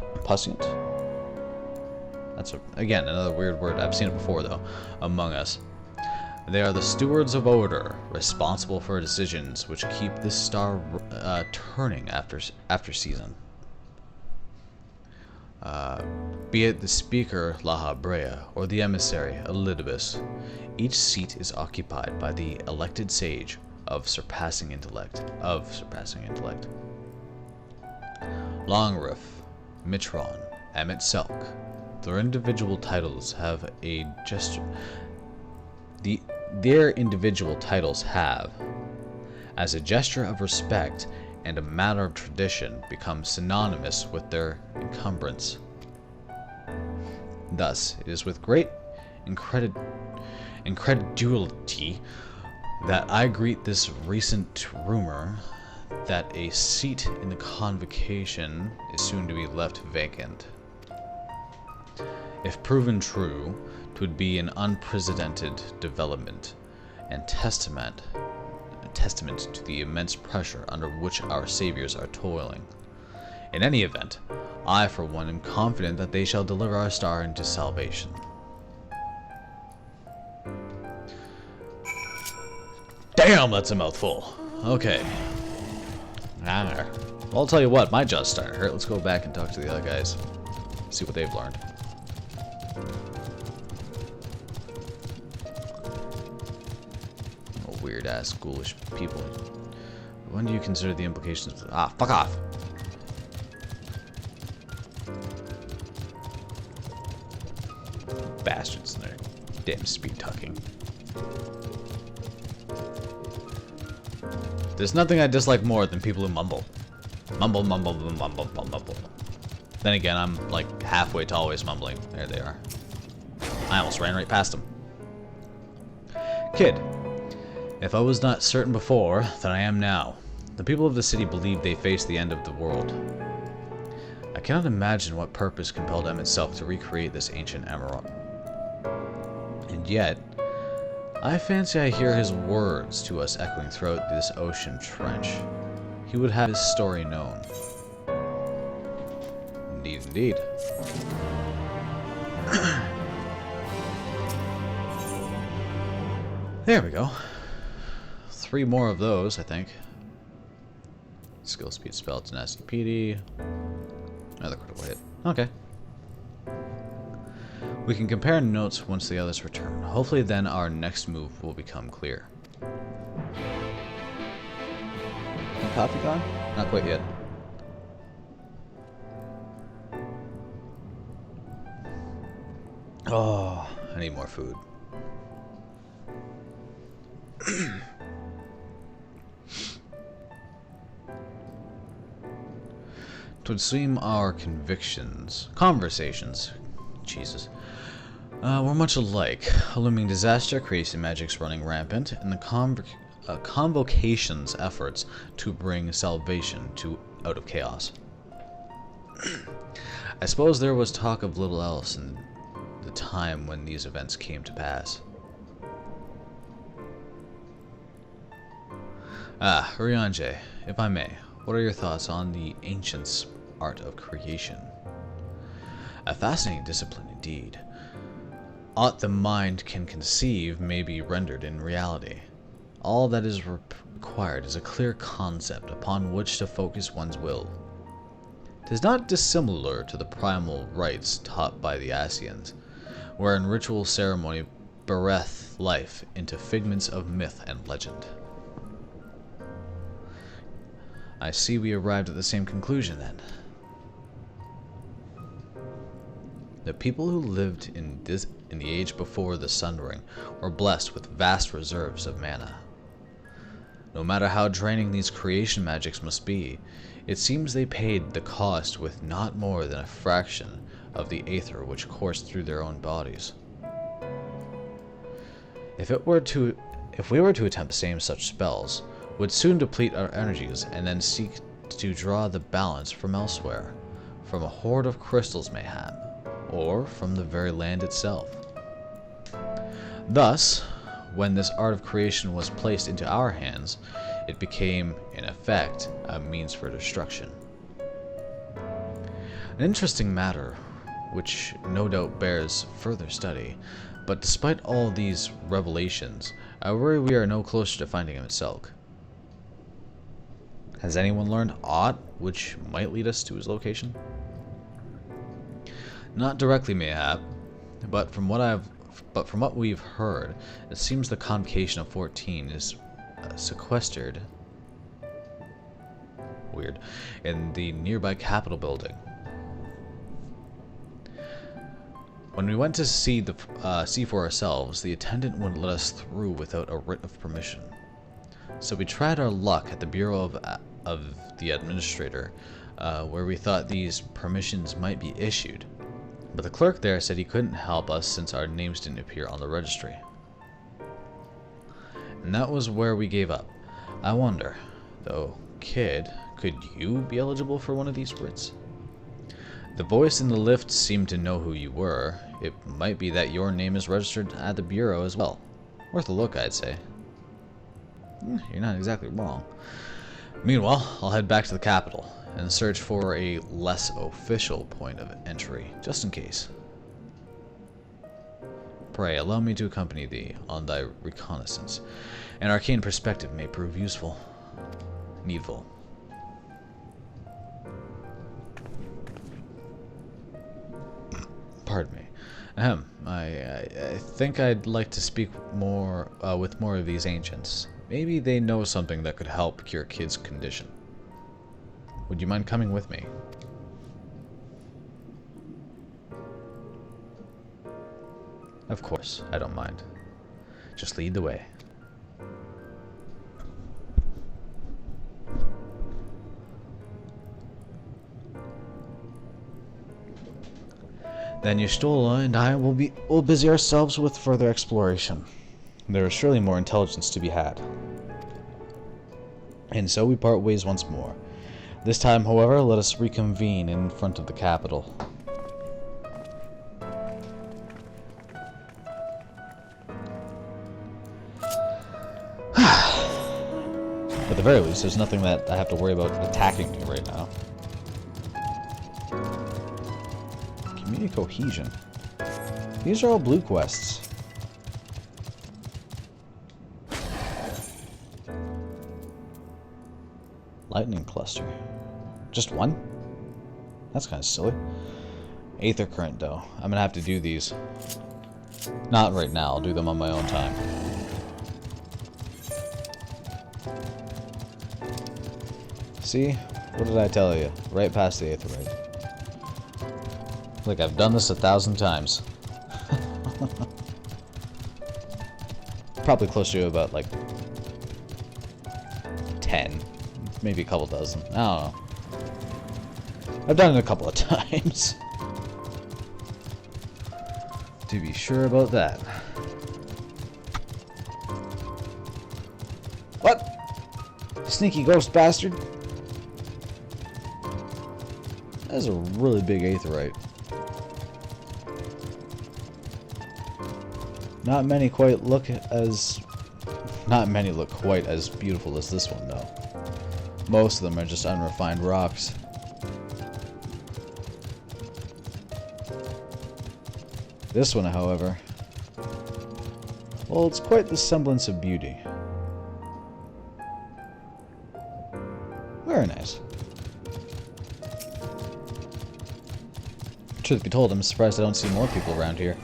That's again another weird word. I've seen it before though. Among us. They are the stewards of order, responsible for decisions which keep this star turning after season. Be it the speaker, La Habrea, or the emissary, Elidibus, each seat is occupied by the elected sage of surpassing intellect. Longrif, Mitron, Emmet Selk, their individual titles have, as a gesture of respect and a matter of tradition, become synonymous with their encumbrance. Thus, it is with great incredulity that I greet this recent rumor that a seat in the convocation is soon to be left vacant. If proven true, 'twould be an unprecedented development and testament to the immense pressure under which our saviors are toiling. In any event, I for one am confident that they shall deliver our star into salvation. Damn, that's a mouthful. Okay. Well, I'll tell you what, my jaw's starting to hurt. Let's go back and talk to the other guys. See what they've learned. Oh, weird ass, ghoulish people. When do you consider the implications of... fuck off! Bastards in their damn speed talking. There's nothing I dislike more than people who mumble. Mumble, mumble, mumble, mumble, mumble. Then again, I'm like halfway to always mumbling. There they are. I almost ran right past them. Kid, if I was not certain before, then I am now. The people of the city believe they face the end of the world. I cannot imagine what purpose compelled Emmet Selk to recreate this ancient emerald. And yet, I fancy I hear his words to us echoing throughout this ocean trench. He would have his story known. Indeed, indeed. There we go. 3 more of those, I think. Skill, speed, spell, tenacity, PD. Another critical hit. Okay. We can compare notes once the others return. Hopefully then our next move will become clear. Coffee gone? Not quite yet. Oh, I need more food. Twould seem our conversations, Jesus, were much alike. A looming disaster, creation magic's running rampant, and the convocation's efforts to bring salvation out of chaos. I suppose there was talk of little else in the time when these events came to pass. Urianger, if I may, what are your thoughts on the ancients' art of creation? A fascinating discipline indeed. Aught the mind can conceive may be rendered in reality. All that is required is a clear concept upon which to focus one's will. 'Tis not dissimilar to the primal rites taught by the Asians, wherein ritual ceremony breath life into figments of myth and legend. I see we arrived at the same conclusion then. The people who lived in the age before the Sundering were blessed with vast reserves of mana. No matter how draining these creation magics must be, it seems they paid the cost with not more than a fraction of the aether which coursed through their own bodies. If we were to attempt same such spells, would soon deplete our energies and then seek to draw the balance from elsewhere, from a hoard of crystals mayhap, or from the very land itself. Thus, when this art of creation was placed into our hands, it became, in effect, a means for destruction. An interesting matter, which no doubt bears further study, But despite all these revelations, I worry we are no closer to finding him at Selk. Has anyone learned aught which might lead us to his location? Not directly, mayhap, but from what we've heard, it seems the convocation of 14 is sequestered. Weird. In the nearby Capitol building. When we went to see for ourselves, the attendant wouldn't let us through without a writ of permission. So we tried our luck at the Bureau of the Administrator, where we thought these permissions might be issued. But the clerk there said he couldn't help us since our names didn't appear on the registry. And that was where we gave up. I wonder, though, kid, could you be eligible for one of these writs? The voice in the lift seemed to know who you were. It might be that your name is registered at the Bureau as well. Worth a look, I'd say. You're not exactly wrong. Meanwhile, I'll head back to the capital and search for a less official point of entry, just in case. Pray, allow me to accompany thee on thy reconnaissance. An arcane perspective may prove useful. Needful. Pardon me. Ahem. I think I'd like to speak more with more of these ancients. Maybe they know something that could help cure Kid's condition. Would you mind coming with me? Of course, I don't mind. Just lead the way. Then Y'shtola and I will busy ourselves with further exploration. There is surely more intelligence to be had. And so we part ways once more. This time, however, let us reconvene in front of the Capitol. At the very least, there's nothing that I have to worry about attacking me right now. Community cohesion. These are all blue quests. Lightning cluster. Just one? That's kind of silly. Aether current, though. I'm gonna have to do these. Not right now. I'll do them on my own time. See? What did I tell you? Right past the aetherite. Like I've done this 1,000 times. Probably close to about like 10. Maybe a couple dozen. I don't know. I've done it a couple of times. To be sure about that. What? Sneaky ghost bastard. That's a really big aetherite. Not many look quite as beautiful as this one, though. Most of them are just unrefined rocks. This one, however, well, it's quite the semblance of beauty. Very nice. Truth be told, I'm surprised I don't see more people around here.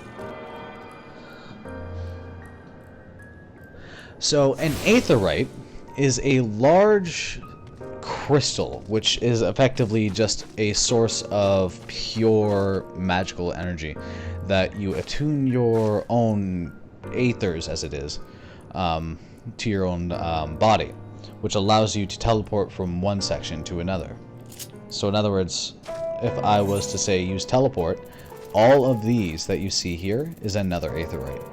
So, an aetherite is a large crystal, which is effectively just a source of pure magical energy that you attune your own aethers, as it is, to your own body, which allows you to teleport from one section to another. So in other words, if I was to say use teleport, all of these that you see here is another aetherite.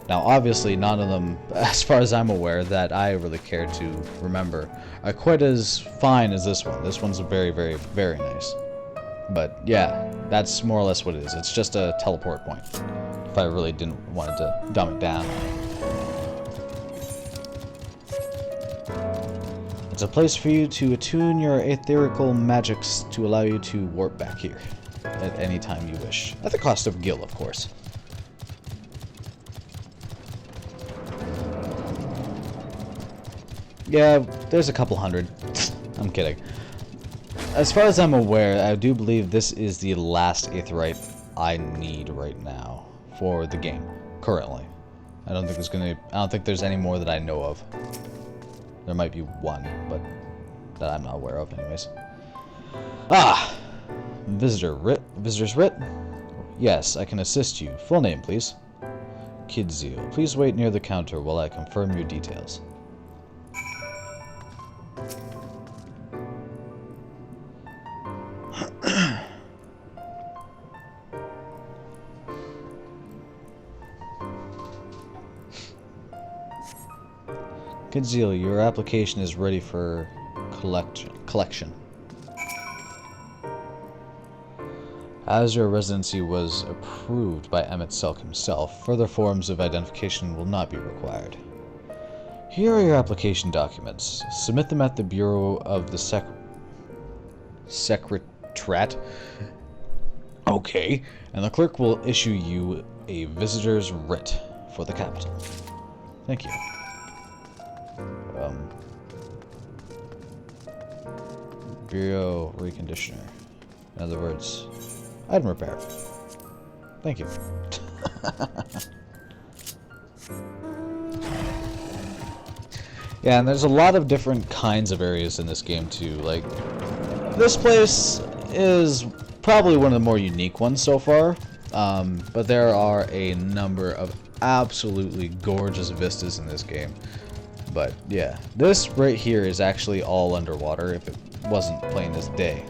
Now obviously none of them, as far as I'm aware, that I really care to remember, are quite as fine as this one. This one's very, very, very nice. But yeah, that's more or less what it is. It's just a teleport point, if I really didn't want to dumb it down. It's a place for you to attune your etherical magics to allow you to warp back here at any time you wish. At the cost of gil, of course. Yeah, there's a couple hundred. I'm kidding. As far as I'm aware, I do believe this is the last aetheryte I need right now for the game. Currently. I don't think there's any more that I know of. There might be one, but that I'm not aware of anyways. Ah! Visitor's writ? Yes, I can assist you. Full name, please. Kid Zeal. Please wait near the counter while I confirm your details. Kid Zeal, your application is ready for collection. As your residency was approved by Emmett Selk himself, further forms of identification will not be required. Here are your application documents. Submit them at the Bureau of the Secretariat. Okay. And the clerk will issue you a visitor's writ for the capital. Thank you. Bureau reconditioner. In other words, item repair. Thank you. Yeah, and there's a lot of different kinds of areas in this game too. Like, this place is probably one of the more unique ones so far. But there are a number of absolutely gorgeous vistas in this game. But yeah, this right here is actually all underwater if it wasn't plain as day.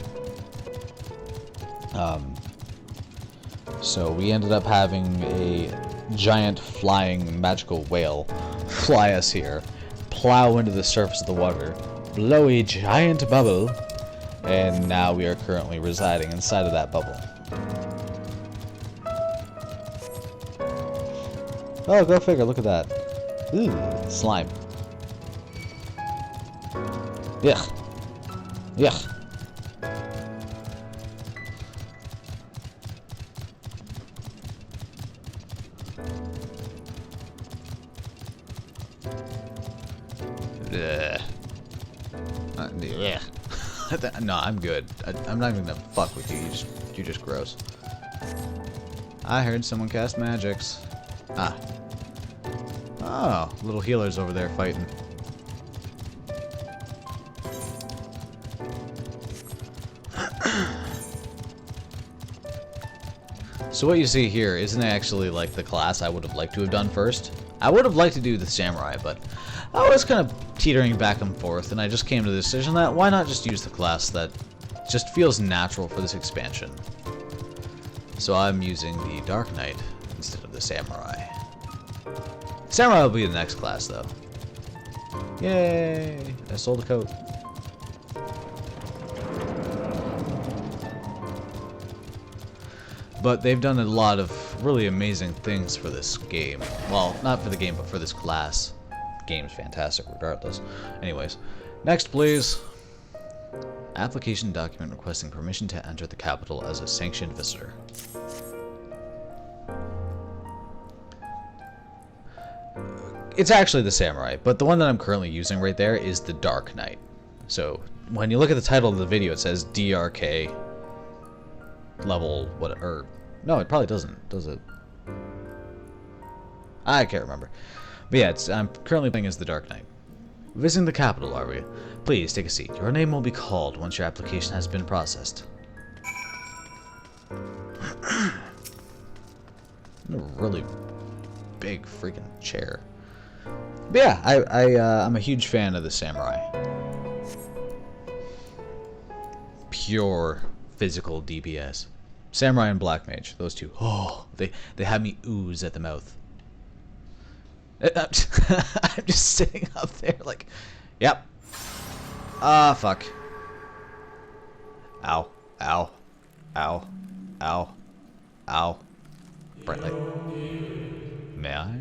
So we ended up having a giant flying magical whale fly us here, plow into the surface of the water, blow a giant bubble, and now we are currently residing inside of that bubble. Oh, go figure, look at that. Ooh, slime. Yuck. Yuck. No, I'm good. I'm not even gonna fuck with you. You're just gross. I heard someone cast magics. Ah. Oh, little healers over there fighting. So what you see here isn't actually like the class I would have liked to have done first. I would have liked to do the samurai, but I was kind of teetering back and forth, and I just came to the decision that why not just use the class that just feels natural for this expansion. So I'm using the Dark Knight instead of the Samurai. Samurai will be the next class, though. Yay! I sold a coat. But they've done a lot of really amazing things for this game. Well, not for the game, but for this class. The game's fantastic regardless. Anyways, next please. Application document requesting permission to enter the capital as a sanctioned visitor. It's actually the Samurai, but the one that I'm currently using right there is the Dark Knight. So when you look at the title of the video, it says DRK level what, or no, it probably doesn't, does it? I can't remember. But yeah, I'm currently playing as the Dark Knight. Visiting the capital, are we? Please take a seat. Your name will be called once your application has been processed. A really big freaking chair. But yeah, I'm a huge fan of the Samurai. Pure physical DPS. Samurai and Black Mage, those two. Oh, they have me ooze at the mouth. I'm just sitting up there like, yep. Ah, fuck. Ow, ow, ow, ow, ow. Bright light. May I?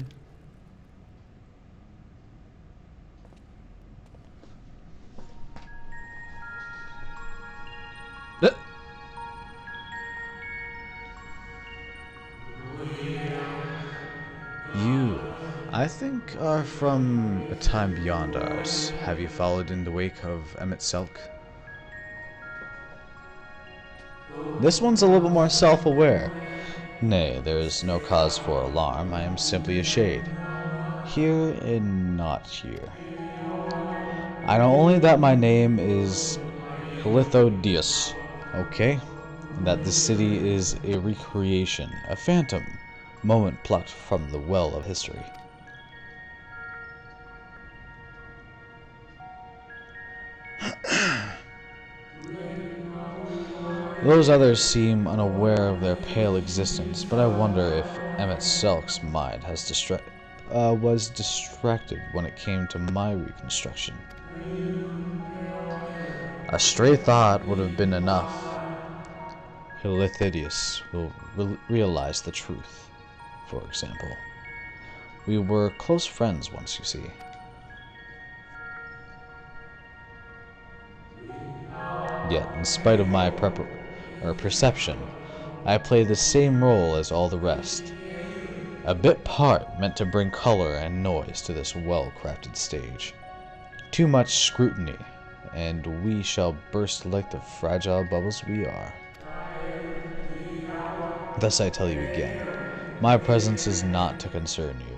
I think are from a time beyond ours. Have you followed in the wake of Emmett Selk? This one's a little bit more self-aware. Nay, there is no cause for alarm. I am simply a shade. Here and not here. I know only that my name is Lithodius, okay? And that the city is a recreation, a phantom, moment plucked from the well of history. Those others seem unaware of their pale existence, but I wonder if Emmett Selk's mind was distracted when it came to my reconstruction. A stray thought would have been enough. Hilithidius will realize the truth, for example. We were close friends once, you see. Yet, in spite of my perception, I played the same role as all the rest. A bit part meant to bring color and noise to this well-crafted stage. Too much scrutiny, and we shall burst like the fragile bubbles we are. Thus I tell you again, my presence is not to concern you.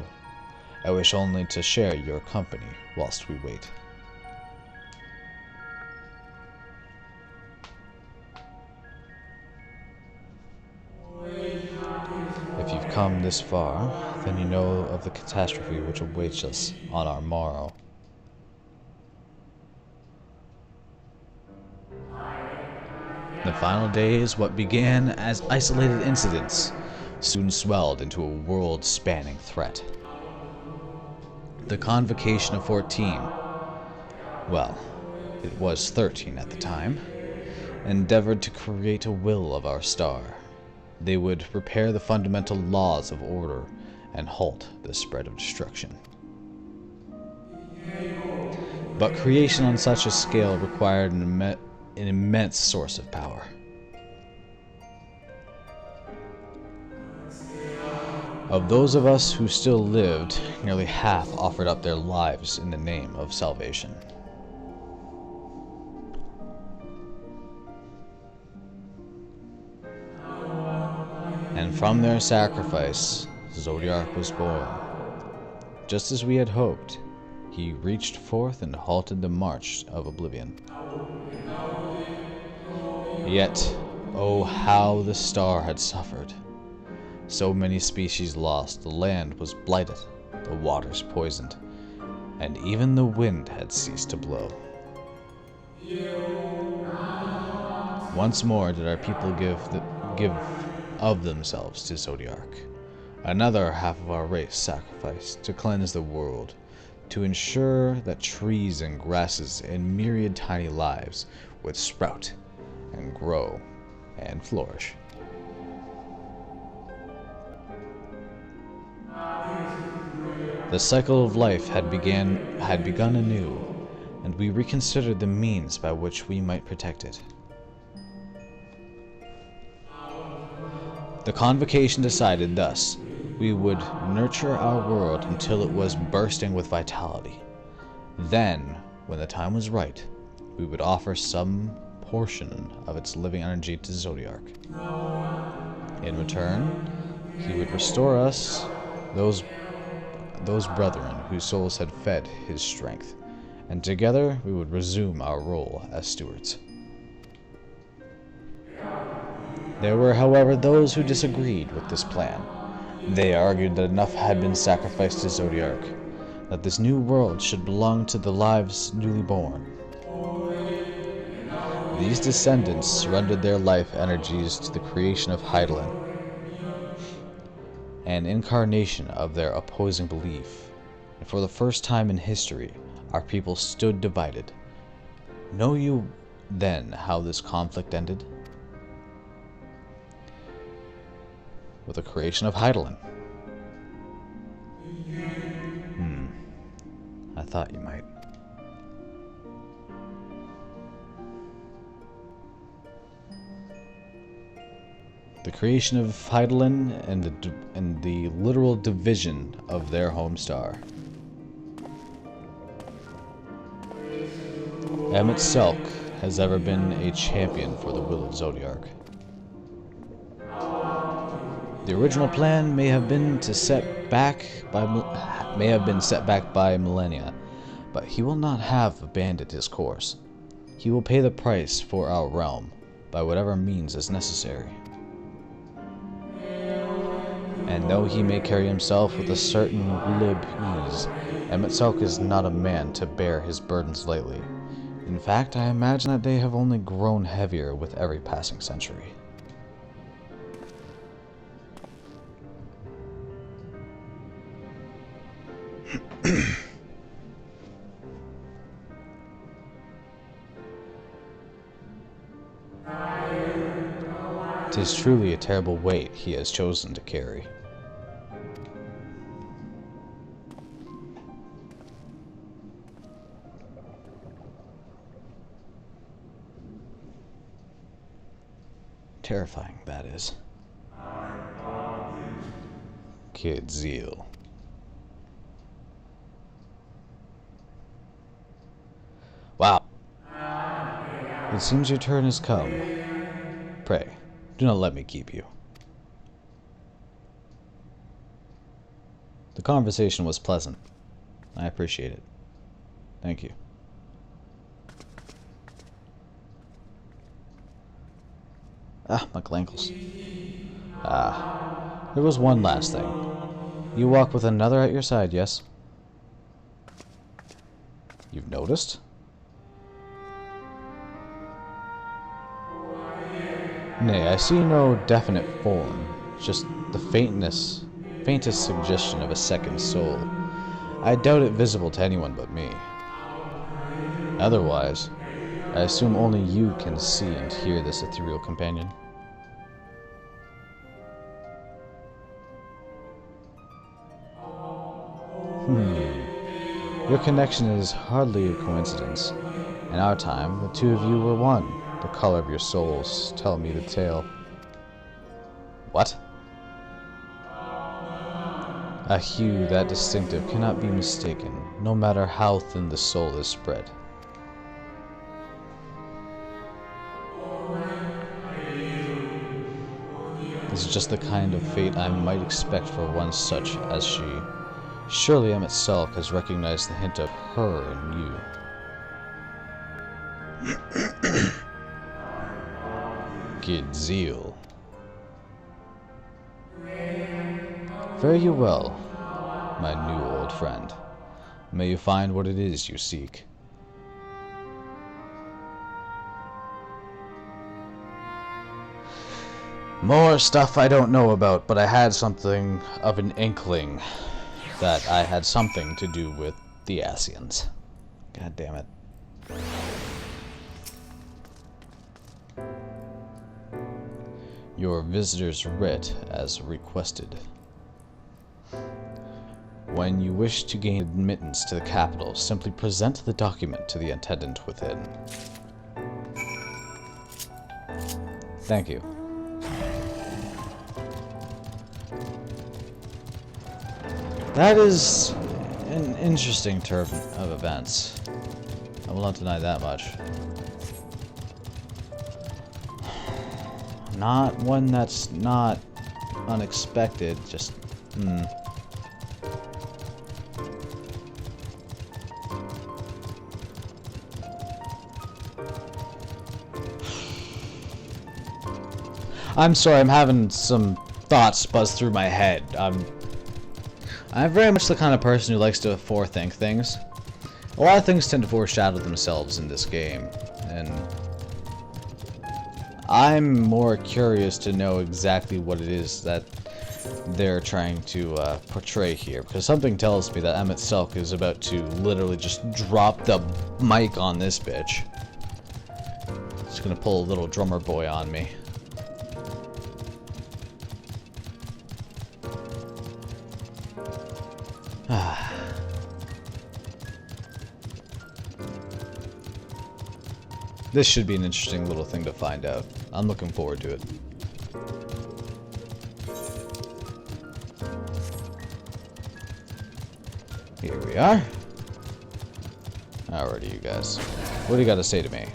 I wish only to share your company whilst we wait. If you've come this far, then you know of the catastrophe which awaits us on our morrow. The final days, what began as isolated incidents, soon swelled into a world-spanning threat. The Convocation of 14, well, it was 13 at the time, endeavored to create a will of our star. They would repair the fundamental laws of order and halt the spread of destruction. But creation on such a scale required an immense source of power. Of those of us who still lived, nearly half offered up their lives in the name of salvation. And from their sacrifice, Zodiark was born. Just as we had hoped, he reached forth and halted the march of oblivion. Yet, oh how the star had suffered. So many species lost, the land was blighted, the waters poisoned, and even the wind had ceased to blow. Once more did our people give of themselves to Zodiark. Another half of our race sacrificed to cleanse the world, to ensure that trees and grasses and myriad tiny lives would sprout and grow and flourish. The cycle of life had begun anew, and we reconsidered the means by which we might protect it. The Convocation decided thus: we would nurture our world until it was bursting with vitality. Then, when the time was right, we would offer some portion of its living energy to Zodiark. In return, he would restore us, those brethren whose souls had fed his strength, and together we would resume our role as stewards. There were, however, those who disagreed with this plan. They argued that enough had been sacrificed to Zodiark, that this new world should belong to the lives newly born. These descendants surrendered their life energies to the creation of Hydaelyn, an incarnation of their opposing belief, and for the first time in history, our people stood divided. Know you, then, how this conflict ended? With the creation of Hydaelyn. I thought you might. the creation of Hydaelyn and the literal division of their home star. Emmett Selk has ever been a champion for the Will of Zodiark. The original plan may have been set back by millennia, but he will not have abandoned his course. He will pay the price for our realm by whatever means is necessary. And though he may carry himself with a certain glib ease, Emmett Selk is not a man to bear his burdens lightly. In fact, I imagine that they have only grown heavier with every passing century. Tis truly a terrible weight he has chosen to carry. Terrifying, that is. Kid Zeal. Wow. It seems your turn has come. Pray, do not let me keep you. The conversation was pleasant. I appreciate it. Thank you. Ah, my ankles. Ah, there was one last thing. You walk with another at your side, yes? You've noticed? Nay, I see no definite form, just the faintest suggestion of a second soul. I doubt it visible to anyone but me. Otherwise, I assume only you can see and hear this ethereal companion. Your connection is hardly a coincidence. In our time, the two of you were one. The color of your souls tell me the tale. What? A hue that distinctive cannot be mistaken, no matter how thin the soul is spread. This is just the kind of fate I might expect for one such as she. Surely Emmett Selk has recognized the hint of her in you. Kid Zeal. Fare you well, my new old friend. May you find what it is you seek. More stuff I don't know about, but I had something of an inkling that I had something to do with the Asians. God damn it. Your visitor's writ as requested. When you wish to gain admittance to the capital, simply present the document to the attendant within. Thank you. That is an interesting turn of events. I will not deny that much. Not one that's not unexpected, just, I'm sorry, I'm having some thoughts buzz through my head. I'm very much the kind of person who likes to forethink things. A lot of things tend to foreshadow themselves in this game, and I'm more curious to know exactly what it is that they're trying to portray here, because something tells me that Emmett Selk is about to literally just drop the mic on this bitch. He's gonna pull a little drummer boy on me. This should be an interesting little thing to find out. I'm looking forward to it. Here we are. Alrighty, you guys. What do you got to say to me?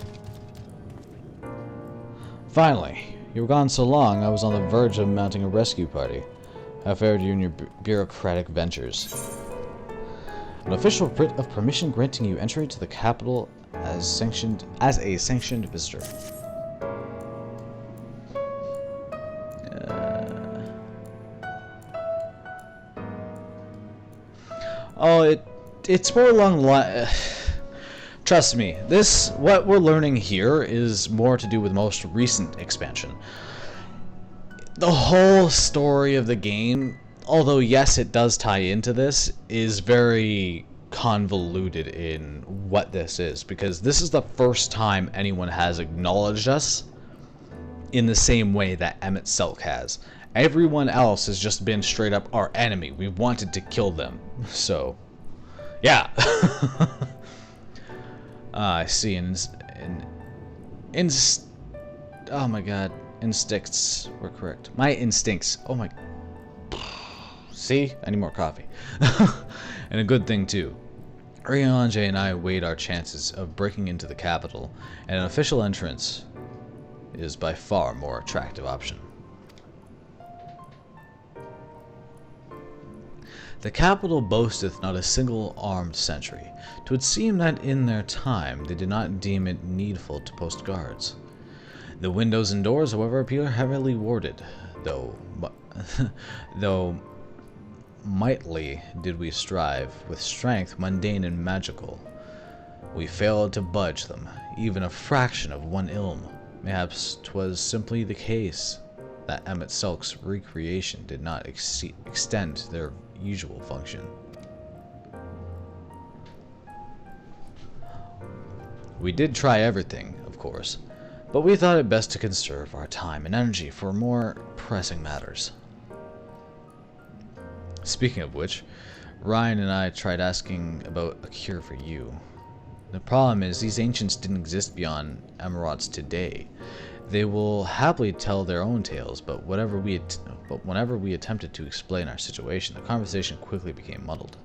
Finally, you were gone so long, I was on the verge of mounting a rescue party. How fared you in your bureaucratic ventures? An official writ of permission granting you entry to the capital as a sanctioned visitor. Oh, it's more along the trust me, what we're learning here is more to do with most recent expansion. The whole story of the game, although yes, it does tie into this, is very convoluted in what this is, because this is the first time anyone has acknowledged us in the same way that Emmett Selk has. Everyone else has just been straight up our enemy. We wanted to kill them. So, yeah. I see. Oh my god. Instincts were correct. My instincts. Oh my. See? I need more coffee. And a good thing, too. Urianger and I weighed our chances of breaking into the capital, and an official entrance is by far a more attractive option. The capital boasteth not a single armed sentry. 'Twould seem that in their time they did not deem it needful to post guards. The windows and doors, however, appear heavily warded, though mightily did we strive, with strength mundane and magical. We failed to budge them, even a fraction of one ilm. Mayhaps 'twas simply the case that Emmett Selk's recreation did not extend their usual function. We did try everything, of course, but we thought it best to conserve our time and energy for more pressing matters. Speaking of which, Ryan and I tried asking about a cure for you. The problem is these ancients didn't exist beyond Emerauds today. They will happily tell their own tales, but whenever we attempted to explain our situation, the conversation quickly became muddled.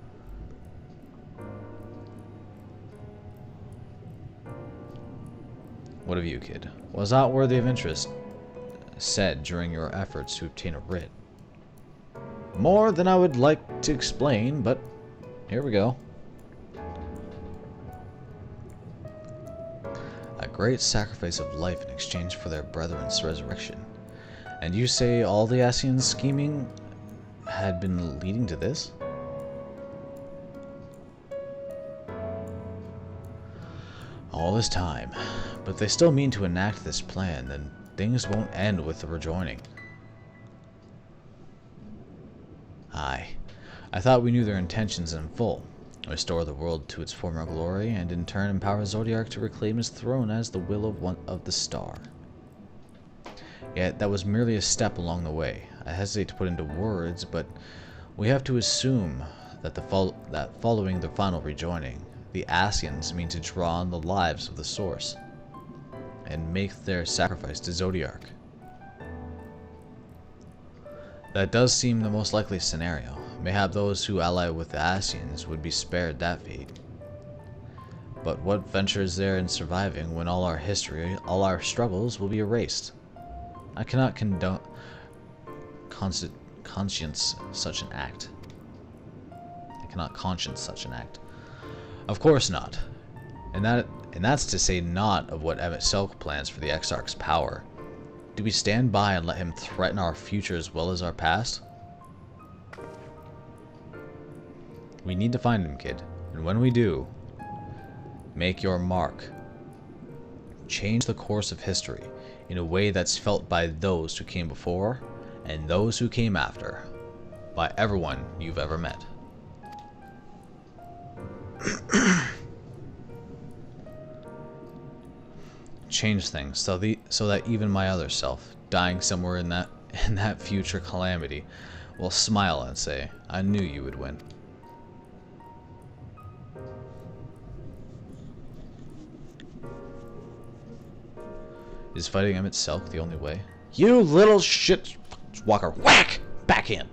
What of you, kid? Was aught worthy of interest said during your efforts to obtain a writ? More than I would like to explain, but here we go. A great sacrifice of life in exchange for their brethren's resurrection. And you say all the Ascians' scheming had been leading to this? All this time. But if they still mean to enact this plan, then things won't end with the rejoining. Aye. I thought we knew their intentions in full. Restore the world to its former glory, and in turn empower Zodiark to reclaim his throne as the will of one of the star. Yet that was merely a step along the way. I hesitate to put into words, but we have to assume that following the final rejoining, the Ascians mean to draw on the lives of the Source and make their sacrifice to Zodiark. That does seem the most likely scenario. Mayhap those who ally with the Ascians would be spared that fate. But what venture is there in surviving when all our history, all our struggles will be erased? I cannot conscience such an act. I cannot conscience such an act. Of course not. And that's to say not of what Emmett Selk plans for the Exarch's power. Do we stand by and let him threaten our future as well as our past? We need to find him, kid. And when we do, make your mark. Change the course of history in a way that's felt by those who came before and those who came after. By everyone you've ever met. Change things so that even my other self, dying somewhere in that future calamity, will smile and say, I knew you would win. Is fighting Emmett Selk the only way? You little shit walker! Whack! Back in!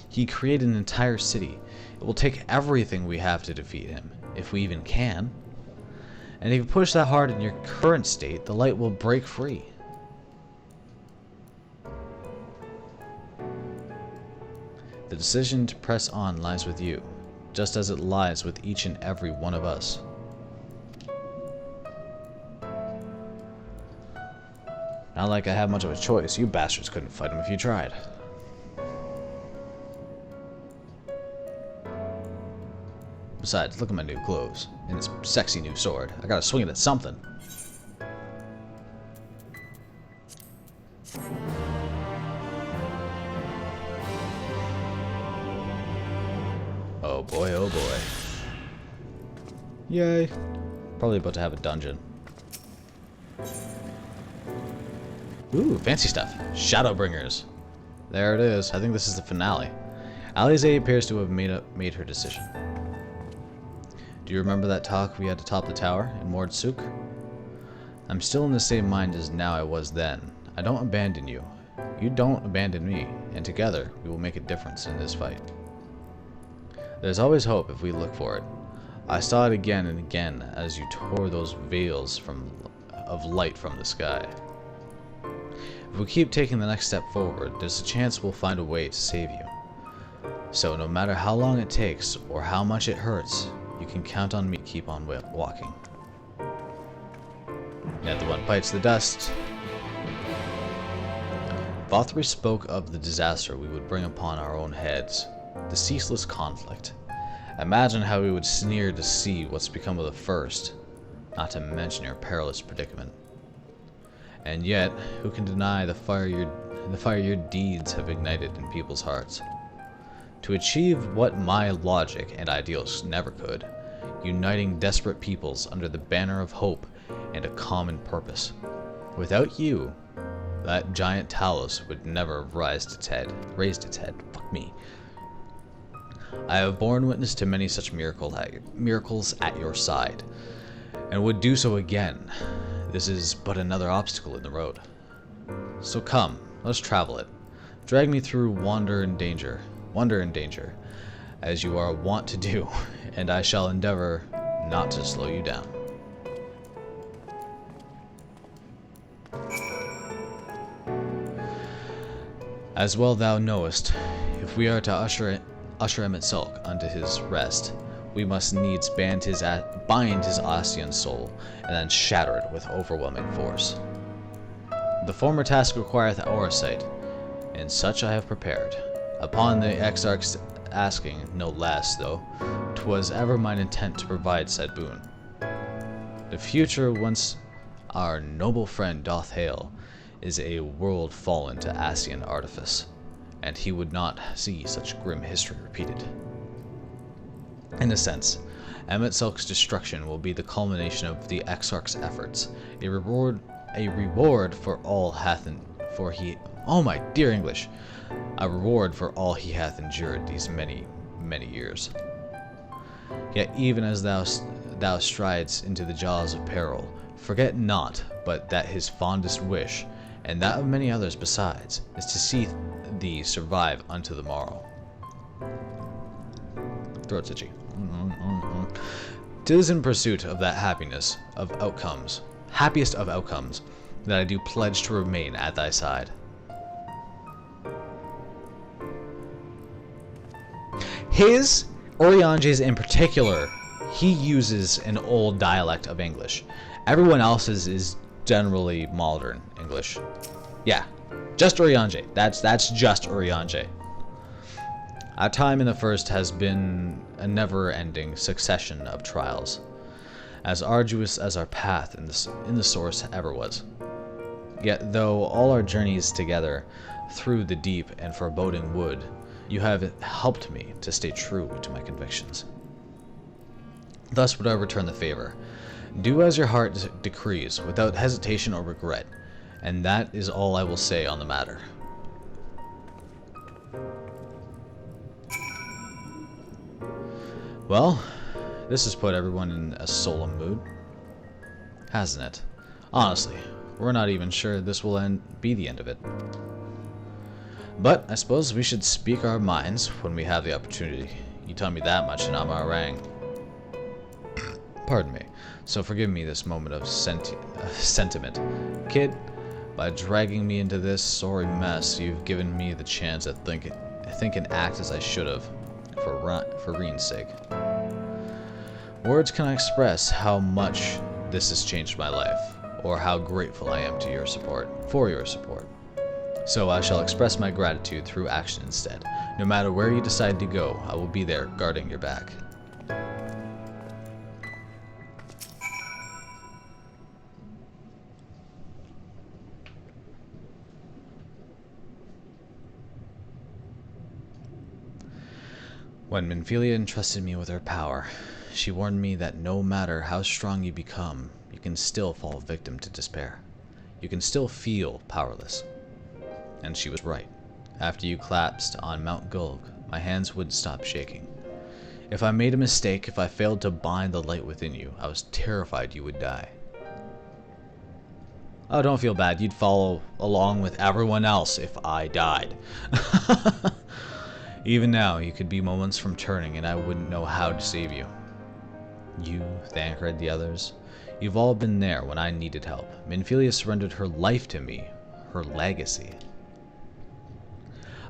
He created an entire city. It It will take everything we have to defeat him, if we even can. And if you push that hard in your current state, the light will break free. The decision to press on lies with you, just as it lies with each and every one of us. Not like I have much of a choice. You bastards couldn't fight him if you tried. Besides, look at my new clothes and this sexy new sword. I gotta swing it at something. Oh boy, oh boy. Yay. Probably about to have a dungeon. Ooh, fancy stuff. Shadowbringers. There it is. I think this is the finale. Alisaie appears to have made her decision. Do you remember that talk we had to top the tower in Mordsuk? I'm still in the same mind as now I was then. I don't abandon you. You don't abandon me, and together we will make a difference in this fight. There's always hope if we look for it. I saw it again and again as you tore those veils of light from the sky. If we keep taking the next step forward, there's a chance we'll find a way to save you. So no matter how long it takes or how much it hurts, you can count on me to keep on walking. Yet the one bites the dust. Vothri spoke of the disaster we would bring upon our own heads, the ceaseless conflict. Imagine how we would sneer to see what's become of the first, not to mention your perilous predicament. And yet, who can deny the fire your deeds have ignited in people's hearts? To achieve what my logic and ideals never could, uniting desperate peoples under the banner of hope and a common purpose. Without you, that giant Talos would never have raised its head. Fuck me. I have borne witness to many such miracles at your side, and would do so again. This is but another obstacle in the road. So come, let's travel it. Drag me through wonder and danger, as you are wont to do, and I shall endeavor not to slow you down. As well thou knowest, if we are to usher Emet-Selch unto his rest, we must needs bind his Ascian soul, and then shatter it with overwhelming force. The former task requireth our sight, and such I have prepared. Upon the Exarch's asking, no less, though, 'twas ever mine intent to provide said boon. The future whence our noble friend doth hail is a world fallen to Ascian artifice, and he would not see such grim history repeated. In a sense, Emet-Selch's destruction will be the culmination of the Exarch's efforts, a reward for all a reward for all he hath endured these many, many years. Yet even as thou strides into the jaws of peril, forget not but that his fondest wish, and that of many others besides, is to see thee survive unto the morrow. Throat's itchy. 'Tis in pursuit of that happiest of outcomes, that I do pledge to remain at thy side. His, Urianger's in particular, he uses an old dialect of English. Everyone else's is generally modern English. Yeah, just Urianger. That's just Urianger. Our time in the First has been a never-ending succession of trials, as arduous as our path in the Source ever was. Yet though all our journeys together through the deep and foreboding wood, you have helped me to stay true to my convictions. Thus would I return the favor. Do as your heart decrees, without hesitation or regret, and that is all I will say on the matter. Well, this has put everyone in a solemn mood, hasn't it? Honestly, we're not even sure this will be the end of it. But I suppose we should speak our minds when we have the opportunity. You tell me that much and I'm orang. Pardon me. So forgive me this moment of sentiment. Kid, by dragging me into this sorry mess, you've given me the chance to think and act as I should have, for Reen's sake. Words cannot express how much this has changed my life, or how grateful I am to your support, for your support. So I shall express my gratitude through action instead. No matter where you decide to go, I will be there guarding your back. When Minfilia entrusted me with her power, she warned me that no matter how strong you become, you can still fall victim to despair. You can still feel powerless. And she was right. After you collapsed on Mount Gulg, my hands wouldn't stop shaking. If I made a mistake, if I failed to bind the light within you, I was terrified you would die. Oh, don't feel bad. You'd follow along with everyone else if I died. Even now, you could be moments from turning and I wouldn't know how to save you. You, Thancred, the others, you've all been there when I needed help. Minfilia surrendered her life to me, her legacy.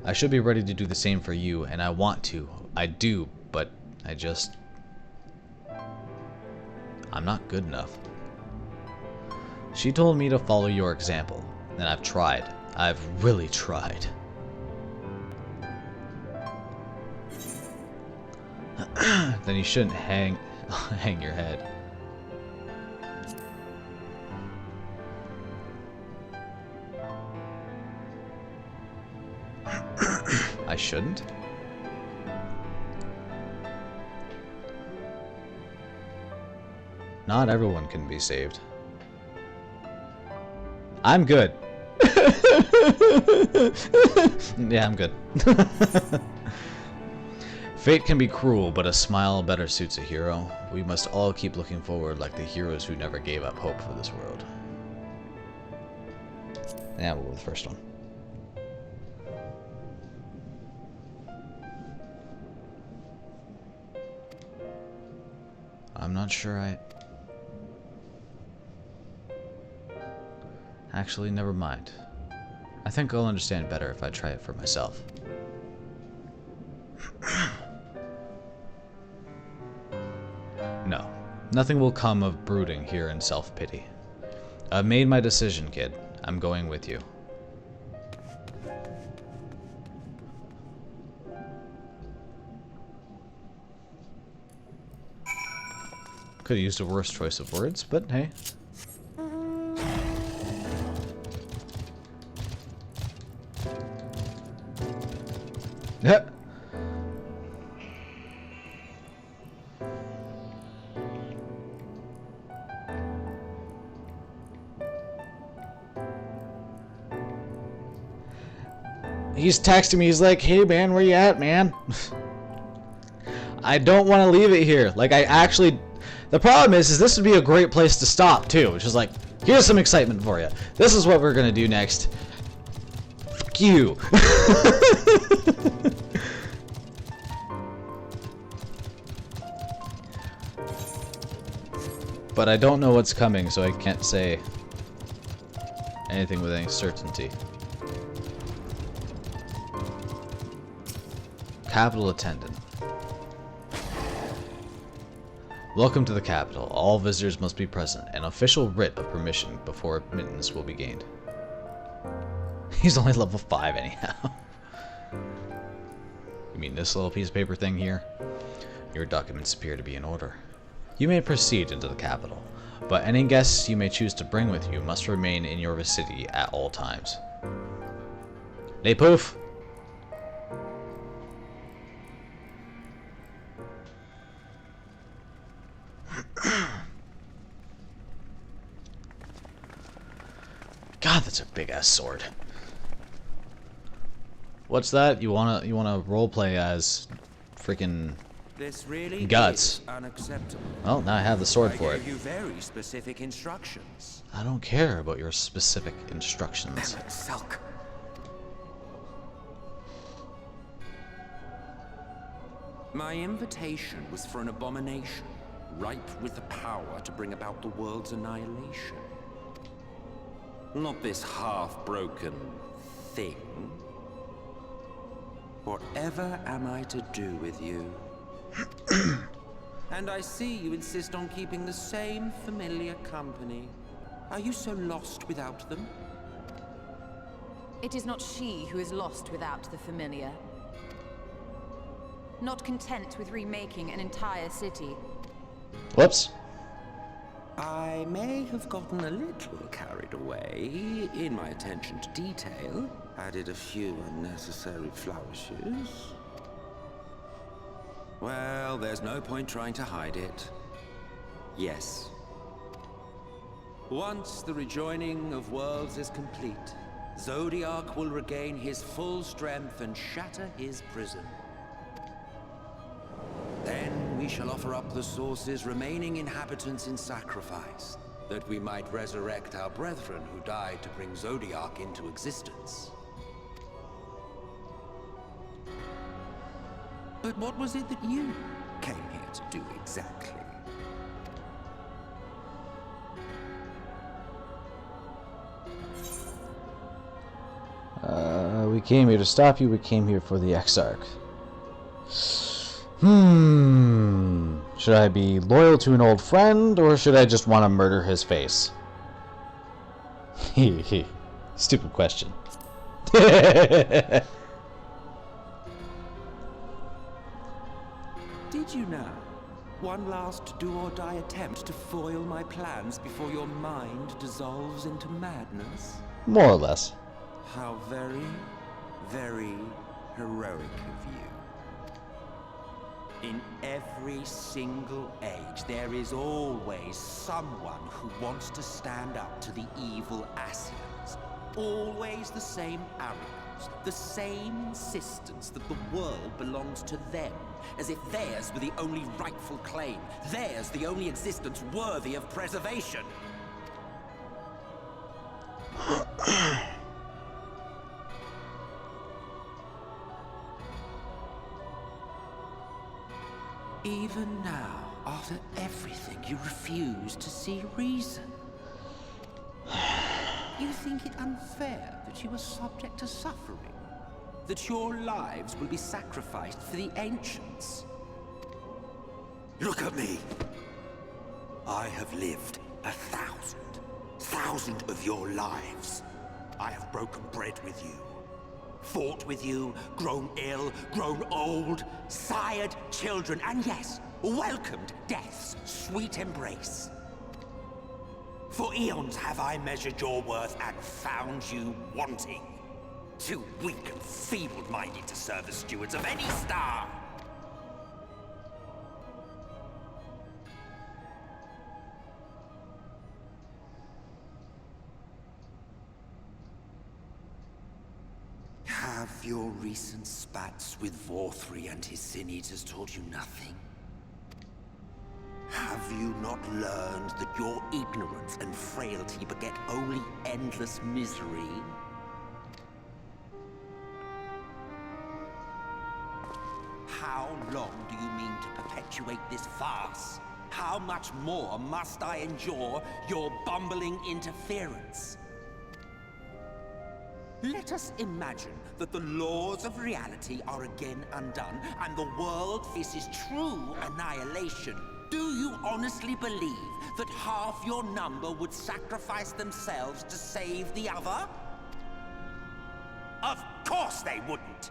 I should be ready to do the same for you, and I want to. I do, but I'm not good enough. She told me to follow your example, and I've tried. I've really tried. Then you shouldn't hang your head. I shouldn't? Not everyone can be saved. I'm good. Yeah, I'm good. Fate can be cruel, but a smile better suits a hero. We must all keep looking forward like the heroes who never gave up hope for this world. Yeah, we'll go with the first one. I'm not sure Actually, never mind. I think I'll understand better if I try it for myself. No, nothing will come of brooding here in self-pity. I've made my decision, kid. I'm going with you. Could have used a worse choice of words, but hey. Yep. He's texting me, he's like, hey man, where you at, man? I don't want to leave it here. Like, the problem is this would be a great place to stop, too. Which is like, here's some excitement for you. This is what we're gonna do next. Fuck you. But I don't know what's coming, so I can't say anything with any certainty. Capital attendant. Welcome to the capital. All visitors must be present. An official writ of permission before admittance will be gained. He's only level 5 anyhow. You mean this little piece of paper thing here? Your documents appear to be in order. You may proceed into the capital, but any guests you may choose to bring with you must remain in your vicinity at all times. Lay poof! God, that's a big ass sword. What's that? You wanna roleplay as freaking This really Guts. is unacceptable. Well, now I have the sword for it. I gave you very specific instructions. I don't care about your specific instructions. Sulk. My invitation was for an abomination, ripe with the power to bring about the world's annihilation. Not this half-broken thing. Whatever am I to do with you? And I see you insist on keeping the same familiar company. Are you so lost without them? It is not she who is lost without the familiar. Not content with remaking an entire city. Whoops. I may have gotten a little carried away in my attention to detail. Added a few unnecessary flourishes. Well, there's no point trying to hide it. Yes. Once the rejoining of worlds is complete, Zodiac will regain his full strength and shatter his prison. Then we shall offer up the Source's remaining inhabitants in sacrifice, that we might resurrect our brethren who died to bring Zodiac into existence. But what was it that you came here to do exactly? We came here to stop you. We came here for the Exarch. Should I be loyal to an old friend, or should I just want to murder his face? Stupid question. Did you now? One last do-or-die attempt to foil my plans before your mind dissolves into madness? More or less. How very, very heroic of you. In every single age, there is always someone who wants to stand up to the evil Asians. Always the same arrogance, the same insistence that the world belongs to them, as if theirs were the only rightful claim, theirs the only existence worthy of preservation. Even now, after everything, you refuse to see reason. You think it unfair that you are subject to suffering? That your lives will be sacrificed for the Ancients? Look at me! I have lived 1,000 of your lives. I have broken bread with you. Fought with you, grown ill, grown old, sired children, and yes, welcomed death's sweet embrace. For eons have I measured your worth and found you wanting. Too weak and feeble-minded to serve as stewards of any star. Have your recent spats with Vorthri and his Sin-Eaters taught you nothing? Have you not learned that your ignorance and frailty beget only endless misery? How long do you mean to perpetuate this farce? How much more must I endure your bumbling interference? Let us imagine that the laws of reality are again undone, and the world faces true annihilation. Do you honestly believe that half your number would sacrifice themselves to save the other? Of course they wouldn't!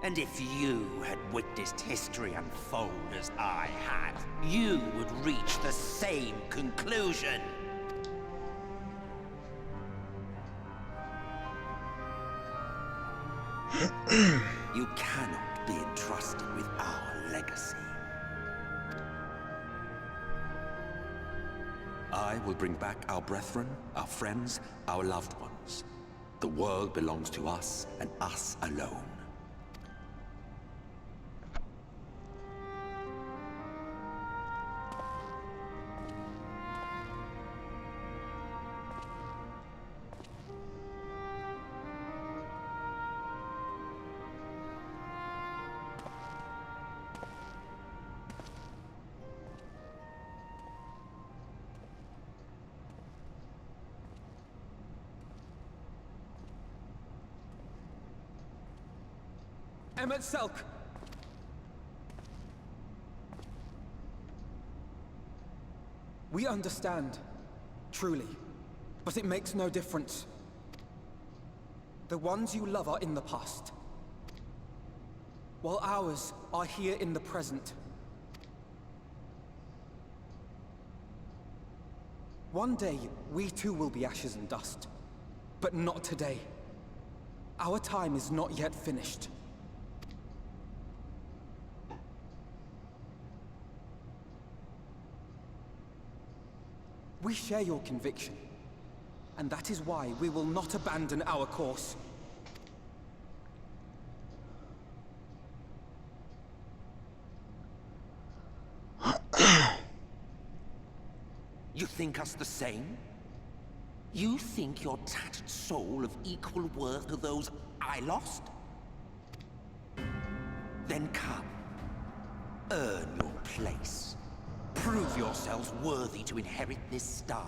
And if you had witnessed history unfold as I had, you would reach the same conclusion. You cannot be entrusted with our legacy. I will bring back our brethren, our friends, our loved ones. The world belongs to us, and us alone. Emmett Selk! We understand, truly, but it makes no difference. The ones you love are in the past, while ours are here in the present. One day, we too will be ashes and dust, but not today. Our time is not yet finished. We share your conviction, and that is why we will not abandon our course. You think us the same? You think your tattered soul of equal worth to those I lost? Then come. Earn your place. Prove yourselves worthy to inherit this star.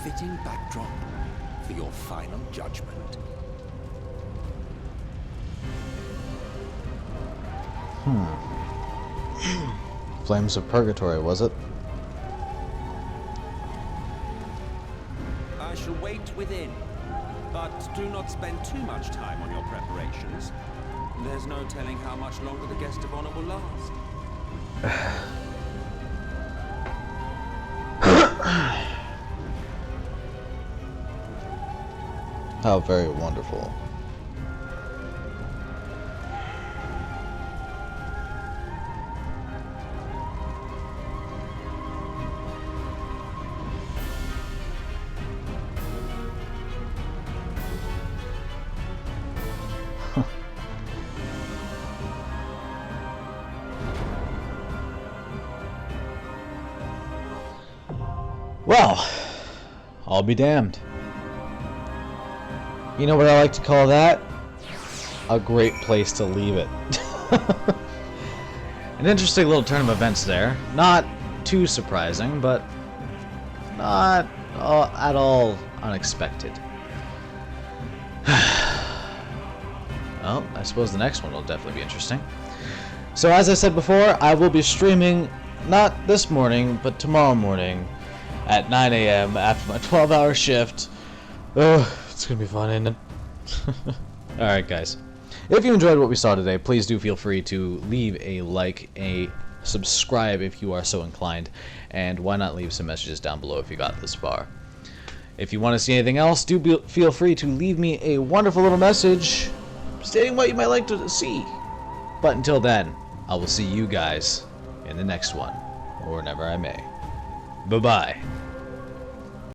Fitting backdrop for your final judgment. Flames of Purgatory, was it? I shall wait within, but do not spend too much time on your preparations. There's no telling how much longer the guest of honor will last. How very wonderful. Well, I'll be damned. You know what I like to call that? A great place to leave it. An interesting little turn of events there. Not too surprising, but not at all unexpected. Well, I suppose the next one will definitely be interesting. So as I said before, I will be streaming not this morning, but tomorrow morning at 9 AM after my 12-hour shift. It's gonna be fun, isn't it? Alright guys, if you enjoyed what we saw today, please do feel free to leave a like, a subscribe if you are so inclined, and why not leave some messages down below if you got this far. If you want to see anything else, do feel free to leave me a wonderful little message stating what you might like to see. But until then, I will see you guys in the next one, or whenever I may. Bye-bye.